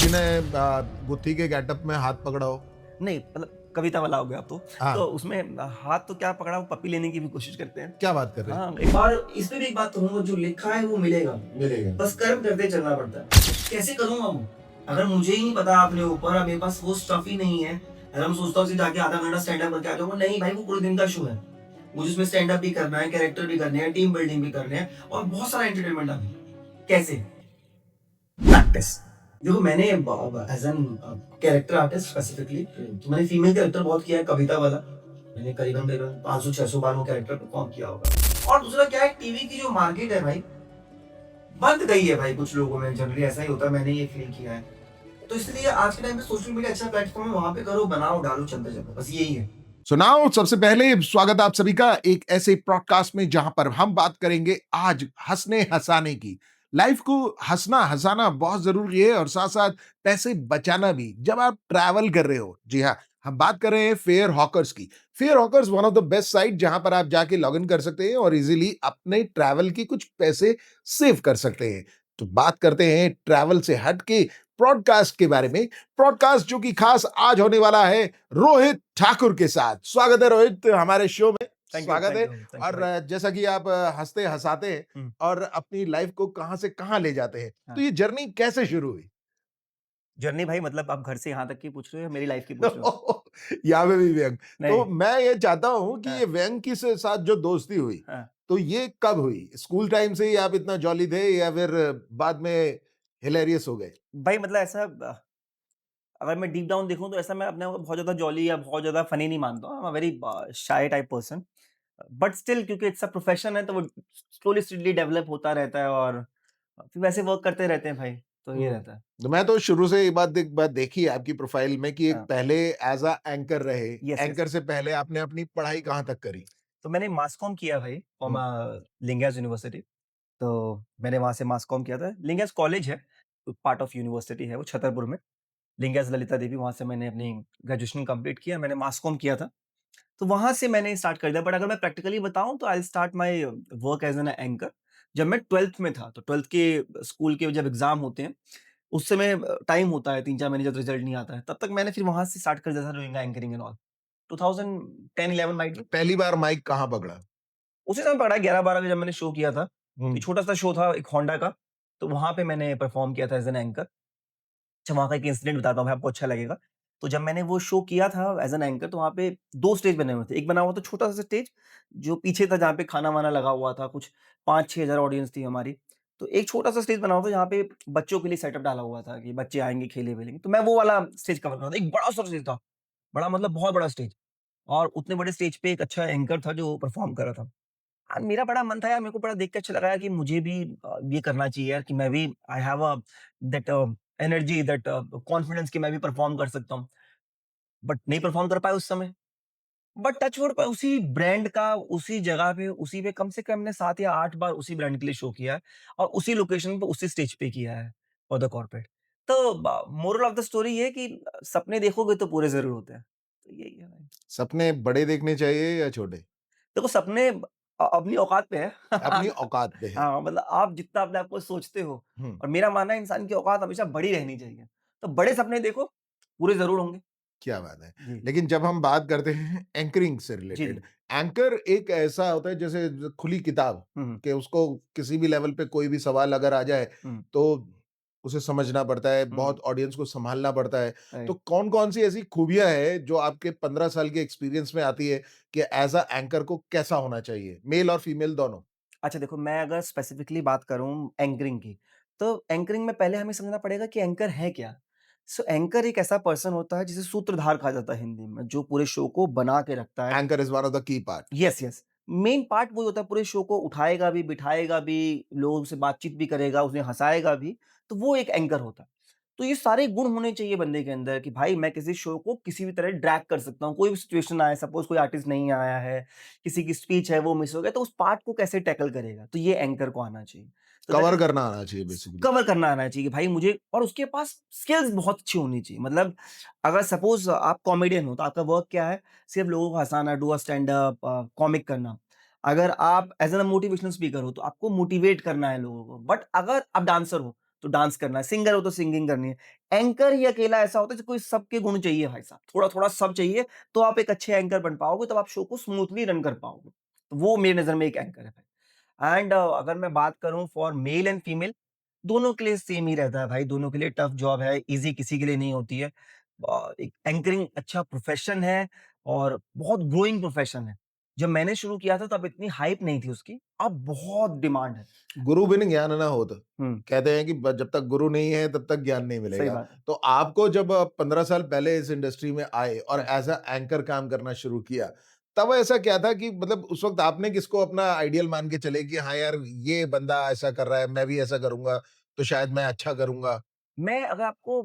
किसी ने गुत्थी के गेटअप में हाथ पकड़ा हो? नहीं, मतलब कविता वाला हो गया अब तो। हाँ, तो उसमें हाथ तो क्या पकड़ा, वो पप्पी लेने की भी कोशिश करते हैं। क्या बात कर रहे हैं? हाँ, एक और इस पे भी एक बात कहूँगा, जो लिखा है वो मिलेगा। मिलेगा। बस कर्म करते चलना पड़ता है। कैसे करूँगा वो? अगर मुझे ही नहीं पता अपने ऊपर, और मेरे पास वो स्टफ ही नहीं है, अगर मैं सोचता हूँ कि जाके आधा घंटा स्टैंड अप करके आ जाऊँगा, नहीं भाई, वो पूरे दिन का शो है। मुझे उसमें स्टैंड अप भी करना है, कैरेक्टर भी करने हैं, टीम बिल्डिंग भी करने हैं और बहुत सारा एंटरटेनमेंट अभी। कैसे? प्रैक्टिस। देखो, मैंने as an character artist specifically, तो मैंने फीमेल कैरेक्टर बहुत किया है, कविता वाला। मैंने करीबन करीबन 500-600 बार वो कैरेक्टर परफॉर्म किया होगा। और दूसरा क्या है, टीवी की जो मार्केट है भाई, बंद गई है भाई कुछ लोगों में। जनरली ऐसा ही होता है, मैंने ये फील किया है। तो इसलिए आज के टाइम पे सोशल मीडिया अच्छा प्लेटफॉर्म है, वहां पे करो, बनाओ, डालो, चलते चलो, बस यही है। सुनाओ, सबसे पहले स्वागत आप सभी का एक ऐसे पॉडकास्ट में जहां पर हम बात करेंगे आज हंसने हंसाने की। लाइफ को हंसना हंसाना बहुत जरूरी है और साथ साथ पैसे बचाना भी जब आप ट्रैवल कर रहे हो। जी हाँ, हम बात कर रहे हैं फेयर हॉकर्स की। Fair hawkers one of the best site जहां पर आप जाके लॉग इन कर सकते हैं और इजीली अपने ट्रैवल की कुछ पैसे सेव कर सकते हैं। तो बात करते हैं ट्रैवल से हट के ब्रॉडकास्ट के बारे में। ब्रॉडकास्ट जो कि खास आज होने वाला है रोहित ठाकुर के साथ। स्वागत है रोहित हमारे शो में। थैंक यू, स्वागत थैंक है। यू, थैंक यू और भाई। जैसा कि आप हंसते हंसाते हैं हम्म, और अपनी लाइफ को कहां से कहां ले जाते हैं, तो हाँ। ये जर्नी कैसे शुरू हुई? जर्नी भाई, मतलब आप घर से यहाँ तक की पूछ रहे हो या मेरी लाइफ की पूछ रहे हो? यहाँ पे भी व्यंग। तो नहीं। मैं ये चाहता हूं कि हाँ, ये व्यंग की से साथ जो दोस्ती हुई, हाँ। तो ये कब हुई? स्कूल टाइम से ही आप इतना जॉली थे या फिर बाद में हिलेरियस हो गए? भाई मतलब ऐसा, अगर मैं डीप डाउन देखूँ तो ऐसा मैं अपने आप को बहुत ज़्यादा जॉली या बहुत ज़्यादा फनी नहीं मानता हूँ। I am a very shy type person. But still, क्योंकि इट्स अ प्रोफेशन है, तो वो स्लोली स्टेडली डेवलप होता रहता है और फिर वैसे वर्क करते रहते हैं भाई, तो ये हुँ। रहता है। तो मैं तो शुरू से ये बात देखी है आपकी प्रोफ़ाइल में कि एक हाँ, पहले एज़ अ एंकर रहे। Yes, yes. एंकर से पहले आपने अपनी पढ़ाई कहाँ तक करी? तो मैंने मास कॉम किया भाई फ्रॉम हुँ, लिंगायत यूनिवर्सिटी। तो मैंने वहाँ से मास कॉम किया था। लिंगायत कॉलेज है, पार्ट ऑफ यूनिवर्सिटी है वो छतरपुर में। लिंगायत ललिता देवी, वहाँ से मैंने अपनी ग्रेजुएशन कंप्लीट किया, मैंने मास कॉम किया था। तो वहाँ से मैंने स्टार्ट कर दिया, बट अगर मैं प्रैक्टिकली बताऊँ तो I will start my work as an anchor जब मैं 12th में था। तो 12th के स्कूल के जब एग्ज़ाम होते हैं, उस समय टाइम होता है 3-4 महीने जब रिज़ल्ट नहीं आता है, तब तक मैंने फिर वहाँ से स्टार्ट कर दिया था doing anchoring and all. 2010-11 might be. पहली बार माइक कहाँ पकड़ा? उसी समय पकड़ा 11-12 का जब मैंने शो किया था। तो हुँ, ये छोटा-सा शो था एक होंडा का, तो वहाँ पे मैंने परफ़ॉर्म किया था एज़ एन एंकर। अच्छा, वहाँ का एक इंसिडेंट बताता हूँ मैं, आपको अच्छा लगेगा। तो जब मैंने वो शो किया था एज़ एन एंकर, तो वहाँ पे 2 स्टेज बने हुए थे। एक बना हुआ था छोटा-सा स्टेज, जो पीछे था, जहाँ पे खाना-वाना लगा हुआ था, कुछ 5-6 हज़ार ऑडियंस थी हमारी। तो एक छोटा-सा स्टेज बना हुआ था, जहाँ पे बच्चों के लिए सेटअप डाला हुआ था कि बच्चे आएँगे, खेले-वेलेंगे। तो मैं वो वाला स्टेज कवर कर रहा था। एक बड़ा-सा स्टेज था, बड़ा मतलब बहुत बड़ा स्टेज, और उतने बड़े स्टेज पे एक अच्छा एंकर था जो परफ़ॉर्म कर रहा था। मेरा बड़ा मन था यार, मेरे को बड़ा देख के अच्छा लगा यार कि मुझे भी ये करना चाहिए यार, कि मैं भी I have that energy, that confidence कि मैं भी परफॉर्म कर सकता हूँ। बट नहीं परफॉर्म कर पाया उस समय। बट टच वुड, उसी ब्रांड का, उसी जगह पे, उसी पे कम से कम मैंने 7 या 8 बार उसी ब्रांड के लिए शो किया है, और उसी लोकेशन पे, उसी स्टेज पे किया है फॉर द कॉर्पोरेट। तो मोरल ऑफ द स्टोरी ये है कि सपने देखोगे तो पूरे ज़रूर होते हैं। तो यही है भाई। सपने बड़े देखने चाहिए या छोटे? देखो, सपने अपनी औकात पे है। अपनी औकात पे है। हाँ, मतलब आप जितना अपने आप को सोचते हो, हुँ, और मेरा मानना है इंसान की औकात हमेशा बड़ी रहनी चाहिए। तो बड़े सपने देखो, पूरे ज़रूर होंगे। क्या बात है। जी। लेकिन जब हम बात करते हैं एंकरिंग से जी, रिलेटेड, जी। एंकर एक ऐसा होता है जैसे खुली किताब हुँ, हुँ। कि उसको किसी भी लेवल पे कोई भी सवाल अगर आ जाए, हुँ, तो उसे समझना पड़ता है, हुँ। बहुत ऑडियंस को सँभालना पड़ता है। तो राइट। कौन-कौन सी ऐसी खूबियाँ हैं जो आपके 15 साल के एक्सपीरियंस में आती है कि एज़ अ एंकर को कैसा होना चाहिए? मेल और फीमेल दोनों? अच्छा देखो, मैं अगर स्पेसिफिकली बात करूँ एंकरिंग की, तो एंकरिंग में पहले हमें समझना पड़ेगा कि एंकर है क्या? सो एंकर एक ऐसा पर्सन होता है जिसे सूत्रधार कहा जाता है हिंदी में, जो पूरे शो को बना के रखता है। Anchor is one of the key part. Yes, yes. Main part वही होता है, पूरे शो को उठाएगा भी, बिठाएगा भी, लोगों से बातचीत भी करेगा, उन्हें हँसाएगा भी, तो वो एक एंकर होता है। तो ये सारे गुण होने चाहिए बंदे के अंदर कि भाई मैं किसी शो को किसी भी तरह ड्रैग कर सकता हूँ। कोई भी सिचुएशन आए, सपोज़ कोई आर्टिस्ट नहीं आया है, किसी की स्पीच है वो मिस हो गया, तो उस पार्ट को कैसे टैकल करेगा? तो ये एंकर को आना चाहिए। तो दैट कवर इज़ करना आना चाहिए बेसिकली। कवर करना आना चाहिए कि भाई मुझे, और उसके पास स्किल्स बहुत अच्छी होनी चाहिए। मतलब अगर सपोज़ आप कॉमेडियन हो, तो आपका वर्क क्या है? सिर्फ़ लोगों को हँसाना, do a stand up, comic करना। अगर आप एज़ एन मोटिवेशनल स्पीकर हो, तो आपको मोटिवेट करना है लोगों को। बट अगर आप डांसर हो, तो डांस करना है, सिंगर हो तो सिंगिंग करनी है। एंकर ही अकेला ऐसा होता है जिसको सबके गुण चाहिए भाई साहब, थोड़ा-थोड़ा सब चाहिए, तो आप एक अच्छे एंकर बन पाओगे, तब आप शो को स्मूथली रन कर पाओगे। तो वो मेरी नज़र में एक एंकर है भाई। एंड अगर मैं बात करूँ फॉर मेल एंड फीमेल, दोनों के लिए सेम ही रहता है भाई, दोनों के लिए टफ जॉब है, ईज़ी किसी के लिए नहीं होती है। एक एंकरिंग अच्छा प्रोफ़ेशन है और बहुत ग्रोइंग प्रोफ़ेशन है। जब मैंने शुरू किया था तब इतनी हाइप नहीं थी उसकी, अब बहुत डिमांड है। गुरु बिन ज्ञान न होत। हुँ, कहते हैं कि जब तक गुरु नहीं है तब तक ज्ञान नहीं सही मिलेगा। बात है। तो आपको जब 15 साल पहले इस इंडस्ट्री में आए और हुँ। एज अ एंकर काम करना शुरू किया, तब ऐसा क्या था कि मतलब उस वक्त आपने किसको अपना आइडियल मान के चले कि हाँ यार, ये बंदा ऐसा कर रहा है, मैं भी ऐसा करूंगा तो शायद मैं अच्छा करूंगा। मैं अगर आपको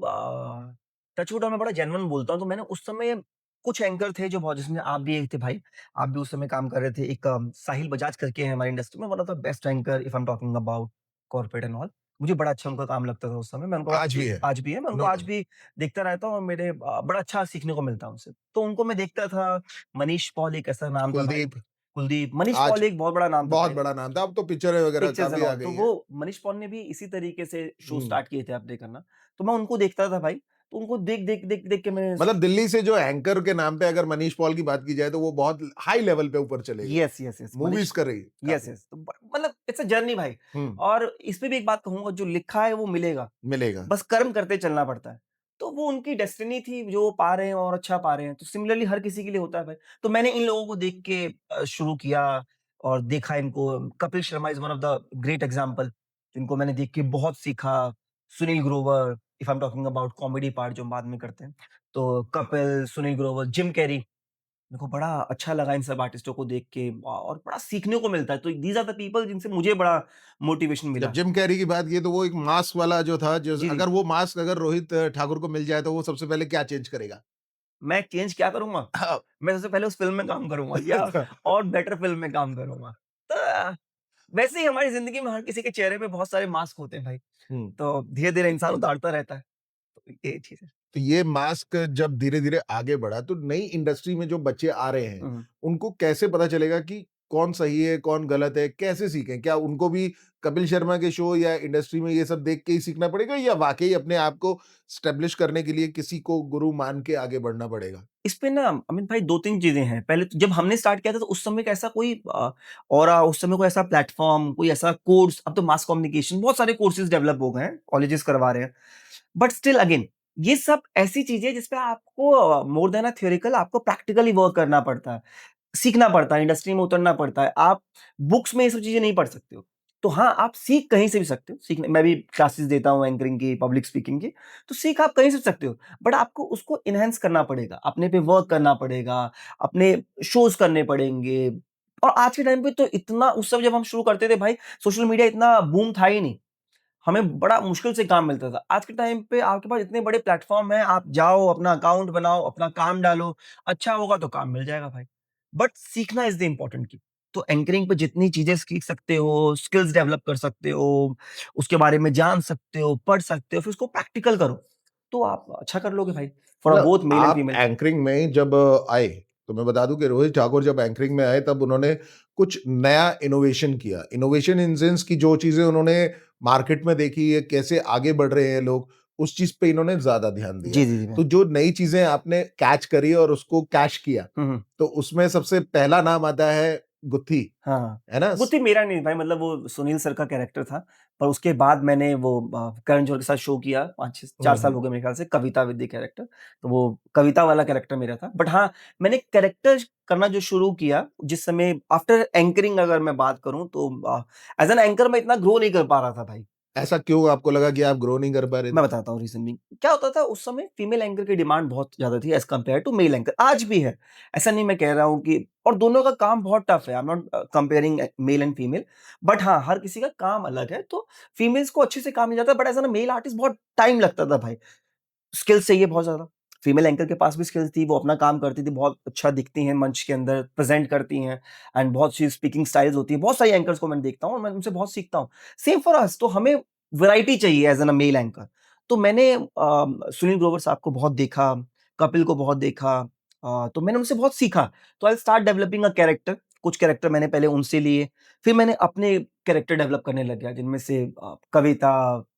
टच वुड और मैं बड़ा जेन्युइन बोलता हूँ, तो मैंने उस समय कुछ एंकर थे जो बहुत, जिसमें आप भी एक थे भाई, आप भी उस समय काम कर रहे थे। एक साहिल बजाज करके हैं हमारी इंडस्ट्री में, one of the best anchor if I am talking about corporate and all. मुझे बड़ा अच्छा उनका काम लगता था उस समय, मैं उनको आज भी है। आज भी है, मैं उनको नो आज डाउट। भी देखता रहता हूँ और मेरे बड़ा अच्छा सीखने को मिलता है उनसे। तो उनको मैं देखता था, मनीष पॉल एक ऐसा नाम था भाई, कुलदीप। कुलदीप, मनीष आज पॉल एक बहुत बड़ा नाम था बहुत भाई। बड़ा नाम था, अब तो पिक्चरें वगैरह पिक्चर्स एंड काफी आ ऑल, तो गई वो हैं। मनीष पॉल ने भी इसी तरीके से शो हम्म। स्टार्ट किए थे अपने करना। तो मैं उनको देखता था भाई, तो उनको देख के मैंने मतलब दिल्ली से जो एंकर के नाम पे अगर मनीष पॉल की बात की जाए तो वो बहुत हाई लेवल पे ऊपर चले गए। Yes, yes, yes, movies Manish, कर रही यस, काफी। यस, तो मतलब इट्स अ जर्नी भाई। हम्म। और इसमें भी एक बात कहूँगा, जो लिखा है वो मिलेगा, मिलेगा। बस कर्म करते चलना पड़ता है। तो वो उनकी डेस्टिनी थी, जो वो पा रहे हैं और अच्छा पा रहे हैं, तो सिमिलरली हर किसी के लिए होता है भाई। तो मैंने इन लोगों को देख के शुरू किया और देखा इनको। Kapil Sharma is one of the great example, जिनको मैंने देख के बहुत सीखा। Sunil Grover, if I am talking about comedy part जो हम बाद में करते हैं। तो कपिल, सुनील ग्रोवर, जिम कैरी, मेरे को बड़ा अच्छा लगा इन सब आर्टिस्टों को देख के, और बड़ा सीखने को मिलता है। तो दीज़ आर द पीपल जिनसे मुझे बड़ा मोटिवेशन मिला जब है। जिम कैरी की बात की तो वो एक मास्क वाला जो था, जो जी, जी। अगर वो मास्क अगर रोहित ठाकुर को मिल जाए तो वो सबसे पहले क्या चेंज करेगा? मैं चेंज क्या करूँगा? मैं सबसे पहले उस फ़िल्म में काम करूँगा या और बेटर फ़िल्म में काम करूँगा। तो वैसे ही हमारी ज़िंदगी में हर किसी के चेहरे पे बहुत सारे मास्क होते हैं भाई। हुँ। तो धीरे-धीरे इंसान उतारता रहता है। तो ये चीज़ है। तो ये मास्क जब धीरे-धीरे आगे बढ़ा तो नई इंडस्ट्री में जो बच्चे आ रहे हैं, हुँ। उनको कैसे पता चलेगा कि कौन सही है, कौन गलत है? कैसे सीखें? क्या उनको भी कपिल शर्मा के शो या इंडस्ट्री में ये सब देख के ही सीखना पड़ेगा या वाक़ई अपने आप को एस्टेब्लिश करने के लिए किसी को गुरु मान के आगे बढ़ना पड़ेगा? इस पे ना अमित भाई 2-3 चीज़ें हैं। पहले तो जब हमने स्टार्ट किया था, तो उस समय का ऐसा कोई ऑरा, उस समय कोई ऐसा प्लेटफ़ॉर्म, कोई ऐसा कोर्स, अब तो मास कम्युनिकेशन बहुत सारे कोर्सेज़ डेवलप हो गए हैं, कॉलेजेस करवा रहे हैं। बट स्टिल अगेन, ये सब ऐसी चीज़ें हैं जिस पे आपको मोर देन अ थ्योरेटिकल, आपको प्रैक्टिकली वर्क करना पड़ता है। सीखना पड़ता है, इंडस्ट्री में उतरना पड़ता है। आप बुक्स में ये सब चीज़ें नहीं पढ़ सकते हो। तो हाँ, आप सीख कहीं से भी सकते हो। सीखने मैं भी क्लासेस देता हूँ एंकरिंग की, पब्लिक स्पीकिंग की, तो सीख आप कहीं से भी सकते हो। बट आपको उसको एनहांस करना पड़ेगा, अपने पे वर्क करना पड़ेगा, अपने शोज़ करने पड़ेंगे। और आज के टाइम पे तो इतना, उस समय जब हम शुरू करते थे भाई, सोशल मीडिया इतना बूम था ही नहीं। हमें बड़ा मुश्किल से काम मिलता था। आज के टाइम पे आपके पास इतने बड़े प्लेटफ़ॉर्म हैं, आप जाओ, अपना अकाउंट बनाओ, अपना काम डालो, अच्छा होगा तो काम मिल जाएगा भाई। बट सीखना इज़ द इम्पोर्टेंट की। तो एंकरिंग पे जितनी चीज़ें सीख सकते हो, स्किल्स डेवलप कर सकते हो, उसके बारे में जान सकते हो, पढ़ सकते हो, फिर उसको प्रैक्टिकल करो, तो आप अच्छा कर लोगे भाई, फॉर मतलब बोथ मेल एंड आप फीमेल। एंकरिंग में जब आए, तो मैं बता दूं कि रोहित ठाकुर जब एंकरिंग में आए तब उन्होंने कुछ नया इनोवेशन किया। इनोवेशन इन सेंस की जो चीजें उन्होंने मार्केट में देखी है, कैसे आगे बढ़ रहे हैं लोग, उस चीज पे इन्होंने ज्यादा ध्यान दिया। जी, जी, जी, भाई। तो जो नई चीजें आपने कैच करी और उसको कैश किया, हुँ, हुँ। तो उसमें सबसे पहला नाम आता है गुत्थी, हाँ, हाँ। है ना? गुत्थी मेरा नहीं भाई, मतलब वो सुनील सर का कैरेक्टर था। पर उसके बाद मैंने वो करण जौहर के साथ शो किया, 5-6 4 साल हो गए मेरे ख्याल से, कविता विद द कैरेक्टर। तो वो कविता वाला कैरेक्टर मेरा था। बट हाँ, मैंने कैरेक्टर करना जो शुरू किया, जिस समय आफ्टर एंकरिंग अगर मैं बात करूँ, तो एज़ एन एंकर मैं इतना ग्रो नहीं कर पा रहा था भाई। ऐसा क्यों आपको लगा कि आप ग्रो नहीं कर पा रहे मैं थे? बताता हूँ रीज़न भी। क्या होता था उस समय, फीमेल एंकर की डिमांड बहुत ज़्यादा थी as compare to male anchor, आज भी है। ऐसा नहीं मैं कह रहा हूँ कि, और दोनों का काम बहुत टफ है। I am not comparing male and female, but हाँ, हर किसी का काम अलग है। तो फीमेल्स को अच्छे से काम मिल जाता है, but as an male artist बहुत टाइम लगता था भाई। स्किल्स चाहिए बहुत ज़्यादा। फीमेल एंकर के पास भी स्किल्स थी, वो अपना काम करती थी, बहुत अच्छा दिखती हैं मंच के अंदर, प्रेज़ेंट करती हैं, एंड बहुत सी स्पीकिंग स्टाइल्स होती हैं। बहुत सारी एंकर्स को मैं देखता हूँ और मैं उनसे बहुत सीखता हूँ। सेम फॉर अस, तो हमें वैरायटी चाहिए as an a male anchor. तो मैंने सुनील ग्रोवर साहब को बहुत देखा, कपिल को बहुत देखा, तो मैंने उनसे बहुत सीखा। तो I start developing a character कुछ कैरेक्टर मैंने पहले उनसे लिए, फिर मैंने अपने कैरेक्टर डेवलप करने लग गया, जिनमें से कविता,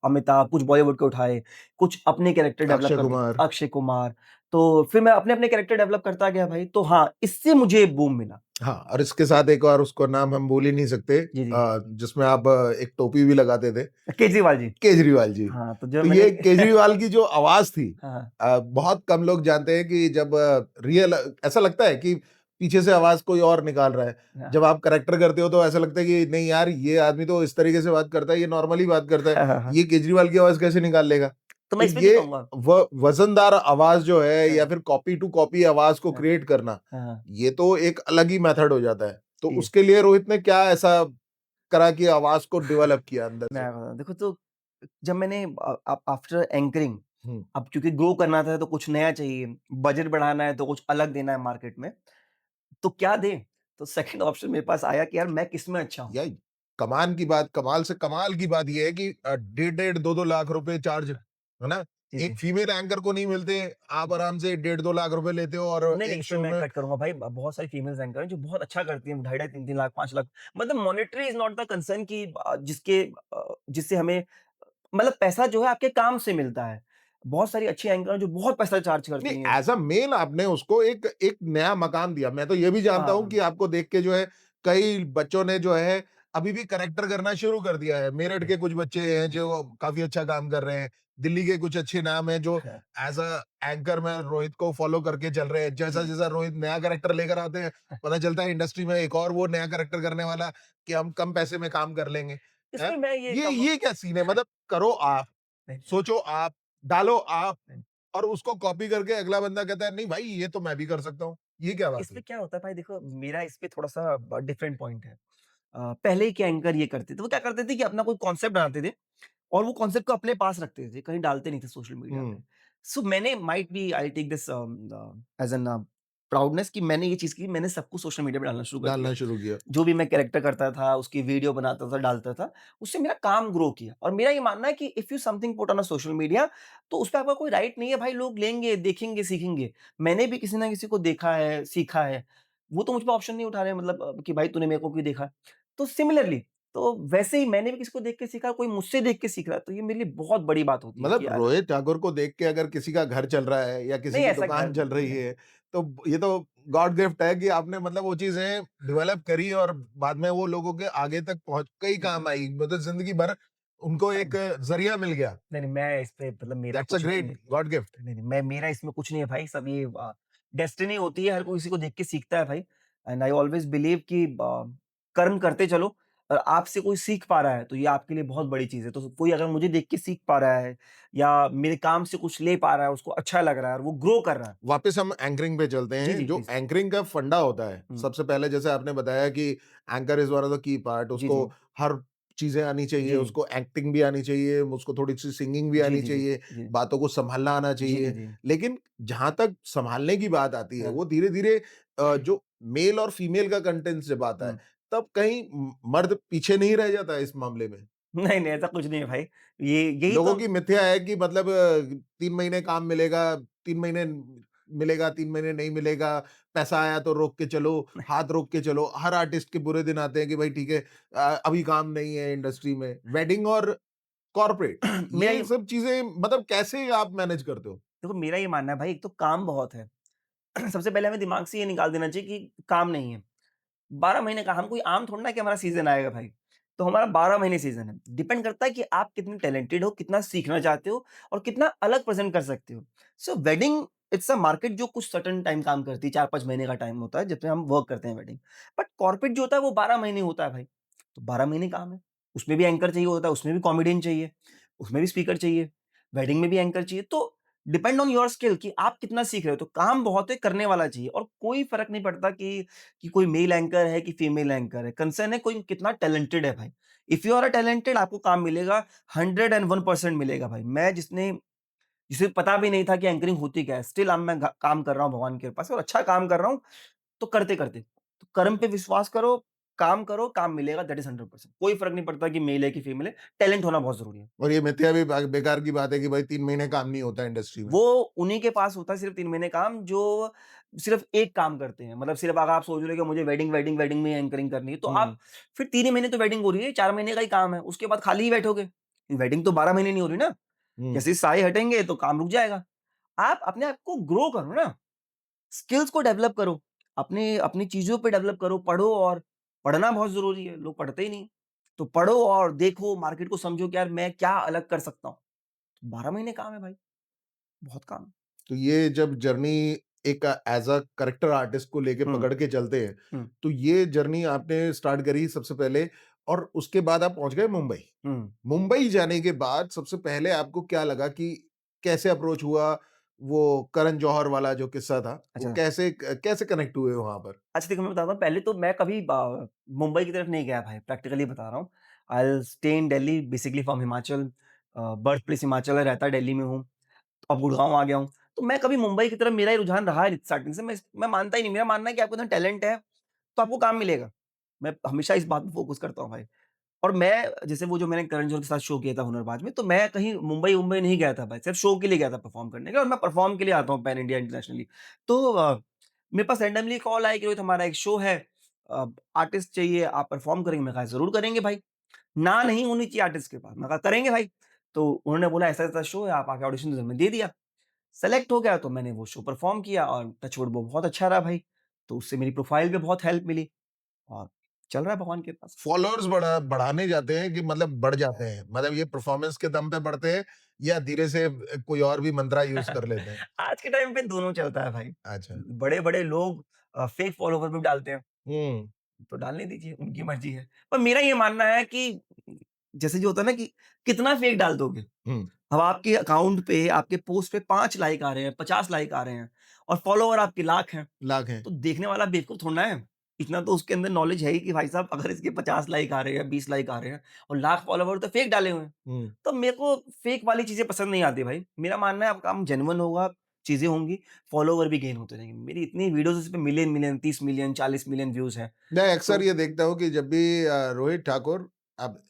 अमिताभ, कुछ बॉलीवुड के उठाए, कुछ अपने कैरेक्टर डेवलप अक्षय कर कुमार। अक्षय कुमार। तो फिर मैं अपने-अपने कैरेक्टर डेवलप करता गया भाई, तो हाँ, इससे मुझे बूम मिला। हाँ, और इसके साथ एक और उसको नाम हम भूल ही नहीं सकते जी, जी। जिसमें आप एक टोपी भी लगाते थे, केजरीवाल जी। केजरीवाल जी। हाँ, तो जब तो मैंने ये केजरीवाल की जो आवाज़ थी हाँ, बहुत कम लोग जानते हैं कि जब रियल ऐसा लगता है कि पीछे से आवाज़ कोई और निकाल रहा है। हाँ, जब आप कैरेक्टर करते हो तो ऐसा लगता है कि नहीं यार, ये आदमी तो इस तरीके से बात करता है, ये नॉर्मली बात करता है, हाँ, हाँ, हाँ। ये केजरीवाल की आवाज़ कैसे निकाल लेगा? तो तो मैं इसमें भी ये कहूँगा। वज़नदार आवाज़ जो है हाँ, या फिर कॉपी टू कॉपी आवाज़ को हाँ, क्रिएट करना, हाँ, हाँ। ये तो एक अलग ही मेथड हो जाता है। तो जी। उसके लिए रोहित ने क्या ऐसा करा कि आवाज़ को डेवलप किया अंदर से? मैं बताऊँ, देखो तो जब मैंने आफ्टर एंकरिंग, हुँ, अब क्योंकि ग्रो करना था तो कुछ नया चाहिए, बजट बढ़ाना है तो कुछ अलग देना है मार्केट में, तो क्या दें? तो सेकंड ऑप्शन मेरे पास आया कि यार मैं किसमें अच्छा हूँ? यही कमान की बात, कमाल से कमाल की बात ये है कि डेढ़ 2-2 लाख रुपए चार्ज, है ना? जी, एक जी। फीमेल एंकर को नहीं मिलते, आप आराम से डेढ़ 2 लाख रुपए लेते हो और नहीं, नहीं, एक इसमें शो मैं में कट करूँगा भाई, बहुत सारी फीमेल्स एंकर हैं जो बहुत अच्छा करती हैं, ढाई ढाई, 3-3 लाख, 5 लाख, मतलब monetary is not the concern कि जिससे हमें मतलब पैसा जो है आपके काम से मिलता है। बहुत सारी अच्छी एंकर हैं जो बहुत पैसा चार्ज नहीं, करती हैं। एज़ अ मेल आपने उसको एक एक नया मकाम दिया। मैं तो ये भी जानता हूँ हाँ। कि आपको देख के जो है, कई बच्चों ने जो है, अभी भी कैरेक्टर करना शुरू कर दिया है। मेरठ के कुछ बच्चे हैं जो काफ़ी अच्छा काम कर रहे हैं। दिल्ली के कुछ अच्छे नाम हैं जो हाँ, एज़ अ एंकर में रोहित को फ़ॉलो करके चल रहे हैं। जी, जी। जैसा-जैसा रोहित नया कैरेक्टर लेकर आते हैं, पता चलता है इंडस्ट्री में एक और वो नया कैरेक्टर करने वाला कि हम कम पैसे में काम कर लेंगे। हैं? इसमें मैं ये ये क्या सीन है? मतलब करो आप, नहीं, सोचो आप, डालो आप नहीं। और उसको कॉपी करके अगला बंदा कहता है नहीं भाई ये तो मैं भी कर सकता हूँ। ये क्या बात इसमें हुई? क्या होता है भाई, देखो मेरा इस पे थोड़ा-सा डिफरेंट पॉइंट है। पहले के एंकर ये करते थे, वो क्या करते थे कि अपना कोई कॉन्सेप्ट बनाते थे और वो कॉन्सेप्ट को अपने पास रखते थे, कहीं डालते नहीं थे सोशल मीडिया हुँ, पे। सो मैंने might be I take this as an proudness कि मैंने ये चीज़ की, मैंने सब कुछ सोशल मीडिया पे डालना शुरू कर दिया। डालना शुरू किया। जो भी मैं कैरेक्टर करता था, उसकी वीडियो बनाता था, डालता था, उससे मेरा काम ग्रो किया और मेरा ये मानना है कि if you something put on a social media, तो उसपे आपका कोई राइट नहीं है भाई, लोग लेंगे, देखेंगे, सीखेंगे। मैंने भी किसी न किसी को देखा है, सीखा है। वो तो मुझ पे ऑप्शन नहीं उठा रहे हैं, मतलब कि भाई तूने मेरे को क्यों देखा? तो सिमिलरली, तो वैसे ही मैंने भी किसी को देख के सीखा, कोई मुझसे देख के सीख रहा है, तो ये मेरे लिए बहुत बड़ी बात होती है कि मतलब यार रोहित ठाकुर को देख के अगर किसी का घर चल रहा है या किसी नहीं की ऐसा घर दुकान चल रही नहीं, है, तो ये तो गॉड गिफ्ट है कि आपने मतलब वो चीज़ें डेवलप करी और बाद में वो लोगों के आगे तक पहुँच कई काम आई। मतलब ज़िंदगी भर उनको एक ज़रिया मिल गया। नहीं, नहीं, मैं इस पे मतलब मेरा दैट्स अ कुछ नहीं ग्रेट है। God gift. नहीं, नहीं, मैं मेरा इसमें कुछ नहीं है भाई, सब ये डेस्टिनी होती है, हर कोई किसी को देख के सीखता है भाई। एंड आई ऑलवेज़ बिलीव कि कर्म करते चलो और आपसे कोई सीख पा रहा है, तो ये आपके लिए बहुत बड़ी चीज़ है। तो कोई अगर मुझे देख के सीख पा रहा है या मेरे काम से कुछ ले पा रहा है, उसको अच्छा लग रहा है और वो ग्रो कर रहा है। वापस हम एंकरिंग पे चलते जी, हैं। जी, जो प्लीज़। एंकरिंग का फंडा होता है, हुँ। सबसे पहले जैसे आपने बताया कि anchor is one of the key part, जी, उसको जी। हर चीज़ें आनी चाहिए, जी। उसको एक्टिंग भी आनी चाहिए, उसको थोड़ी-सी सिंगिंग भी जी, आनी जी, जी। चाहिए, जी। बातों को सँभालना आना जी, जी, चाहिए। जी। लेकिन जहाँ तक सँभालने की बात आती है, हाँ। वो धीरे-धीरे जो मेल और फीमेल का कंटेंट जब आता है, हुँ। तब कहीं मर्द पीछे नहीं रह जाता है इस मामले में? नहीं, नहीं, ऐसा कुछ नहीं है भाई। ये यही लोगों तो की मिथ्या है कि मतलब 3 महीने काम मिलेगा, 3 महीने मिलेगा, 3 महीने नहीं मिलेगा, पैसा आया तो रोक के चलो, हाथ रोक के चलो। हर आर्टिस्ट के बुरे दिन आते हैं कि भाई ठीक है अभी काम नहीं है इंडस्ट्री में। वेडिंग और कॉर्पोरेट मेरा ये ये सब चीज़ें मतलब कैसे आप मैनेज करते हो? देखो मेरा ये मानना है भाई, एक तो काम बहुत है। सबसे पहले हमें दिमाग से ये निकाल देना चाहिए कि काम नहीं है। 12 महीने का हम कोई आम थोड़ी ना है कि हमारा सीज़न आएगा भाई। तो हमारा 12 महीने सीज़न है। डिपेंड करता है कि आप कितने टैलेंटेड हो, कितना सीखना चाहते हो और कितना अलग प्रेज़ेंट कर सकते हो। सो वेडिंग इट्स अ मार्केट जो कुछ सर्टेन टाइम काम करती है, 4-5 महीने का टाइम होता है जिसमें हम वर्क करते हैं वेडिंग। बट कॉर्पोरेट जो होता है वो 12 महीने होता है भाई। तो 12 महीने काम है। उसमें भी एंकर चाहिए होता है, उसमें भी कॉमेडियन चाहिए, उसमें भी स्पीकर चाहिए, वेडिंग में भी एंकर चाहिए। तो डिपेंड ऑन योर स्किल कि आप कितना सीख रहे हो। तो काम बहुत है, करने वाला चाहिए और कोई फ़र्क नहीं पड़ता कि कोई मेल एंकर है कि फीमेल एंकर है। कंसर्न है कोई कितना टैलेंटेड है भाई। If you are a talented आपको काम मिलेगा, 101% मिलेगा भाई। मैं जिसे पता भी नहीं था कि एंकरिंग होती क्या है, स्टिल अब मैं काम कर रहा हूँ भगवान की कृपा से और अच्छा काम कर रहा हूँ, तो करते-करते। तो कर्म पे विश्वास करो, काम करो, काम मिलेगा, दैट इज़ 100%। कोई फ़र्क नहीं पड़ता कि मेल है कि फीमेल है, टैलेंट होना बहुत ज़रूरी है। और ये मिथ्या भी बेकार की बात है कि भाई 3 महीने काम नहीं होता इंडस्ट्री में। वो उन्हीं के पास होता है सिर्फ़ 3 महीने काम जो सिर्फ़ एक काम करते हैं। मतलब सिर्फ़ अगर आप सोच रहे हो कि मुझे वेडिंग में एंकरिंग करनी है, तो आप हुँ, फिर 3 ही महीने तो वेडिंग हो रही है, 4 महीने का ही काम है, उसके बाद खाली ही बैठोगे। वेडिंग तो 12 महीने नहीं हो रही ना, हुँ। जैसे ही साए हटेंगे तो काम रुक जाएगा। आप अपने आप को ग्रो करो ना, स्किल्स को डेवलप करो, अपने अपनी चीज़ों पे डेवलप करो, पढ़ो और पढ़ना बहुत ज़रूरी है, लोग पढ़ते ही नहीं। तो पढ़ो और देखो, मार्केट को समझो कि यार मैं क्या अलग कर सकता हूँ। 12 महीने काम है भाई, बहुत काम है। तो ये जब जर्नी एक एज़ अ कैरेक्टर आर्टिस्ट को लेके हुँ, पकड़ के चलते हैं, हुँ, तो ये जर्नी आपने स्टार्ट करी सबसे पहले और उसके बाद आप पहुँच गए मुंबई। हुँ। मुंबई जाने के बाद सबसे पहले आपको क्या लगा कि कैसे अप्रोच हुआ? वो करण जौहर वाला जो किस्सा था, वो अच्छा, कैसे कनेक्ट हुए वहाँ पर? अच्छा देखो मैं बताता हूँ, पहले तो मैं कभी मुंबई की तरफ नहीं गया भाई, प्रैक्टिकली बता रहा हूँ। I will stay in Delhi basically from Himachal, birth place Himachal है, रहता दिल्ली में हूँ। अब गुड़गाँव आ गया हूँ। तो मैं कभी मुंबई की तरफ मेरा ही रुझान रहा है स्टार्टिंग से। मैं मानता ही नहीं, मेरा मानना है कि आपके अंदर टैलेंट है, तो आपको काम मिलेगा। मैं हमेशा इस बात पे फ़ोकस करता हूँ भाई। और मैं जैसे वो जो मैंने करण जौहर के साथ शो किया था हुनरबाज़ में, तो मैं कहीं मुंबई-वुम्बई नहीं गया था भाई, सिर्फ़ शो के लिए गया था परफ़ॉर्म करने के लिए, और मैं परफ़ॉर्म के लिए आता हूँ पैन इंडिया इंटरनेशनली। तो मेरे पास रैंडमली कॉल आई कि रोहित हमारा एक शो है, आर्टिस्ट चाहिए, आप परफ़ॉर्म करेंगे? मैं कहा ज़रूर करेंगे भाई। ना नहीं होनी चाहिए आर्टिस्ट के पास। मैं कहा करेंगे भाई। तो उन्होंने बोला ऐसा-ऐसा शो है, आप आके ऑडिशन दो। मैंने दे दिया। सेलेक्ट हो गया तो मैंने वो शो परफ़ॉर्म किया और टच वुड वो बहुत अच्छा रहा भाई। तो उससे मेरी प्रोफ़ाइल पे बहुत हेल्प मिली और चल रहा है भगवान की कृपा से। फॉलोअर्स बढ़ाने जाते हैं कि मतलब बढ़ जाते हैं? मतलब ये परफॉर्मेंस के दम पे बढ़ते हैं या धीरे से कोई और भी मंत्रा यूज़ कर लेते हैं? आज के टाइम पे दोनों चलता है भाई। अच्छा। बड़े-बड़े लोग फेक फॉलोवर भी डालते हैं, हुँ, तो डालने दीजिए, उनकी मर्ज़ी है। पर मेरा ये मानना है कि जैसे जो होता है ना कि कितना फेक डाल दोगे? हुँ, अब आपके अकाउंट पे, आपके पोस्ट पे 5 लाइक आ रहे हैं, 50 लाइक आ रहे हैं और फॉलोवर आपके लाख हैं, लाख हैं। तो देखने वाला बेवकूफ थोड़ी ना है। इतना तो उसके अंदर नॉलेज है ही कि भाई साहब अगर इसके 50 लाइक आ रहे हैं, 20 लाइक आ रहे हैं और लाख फॉलोवर तो फेक डाले हुए हैं। हुँ। तो मेरे को फेक वाली चीज़ें पसंद नहीं आती भाई। मेरा मानना है आपका काम जेन्युइन होगा, चीज़ें होंगी, फॉलोवर भी गेन होते रहेंगे। मेरी इतनी वीडियोज़ इस पे मिलियन-मिलियन, 30 मिलियन, 40 मिलियन व्यूज़ हैं। मैं अक्सर तो ये देखता हूँ कि जब भी रोहित ठाकुर आप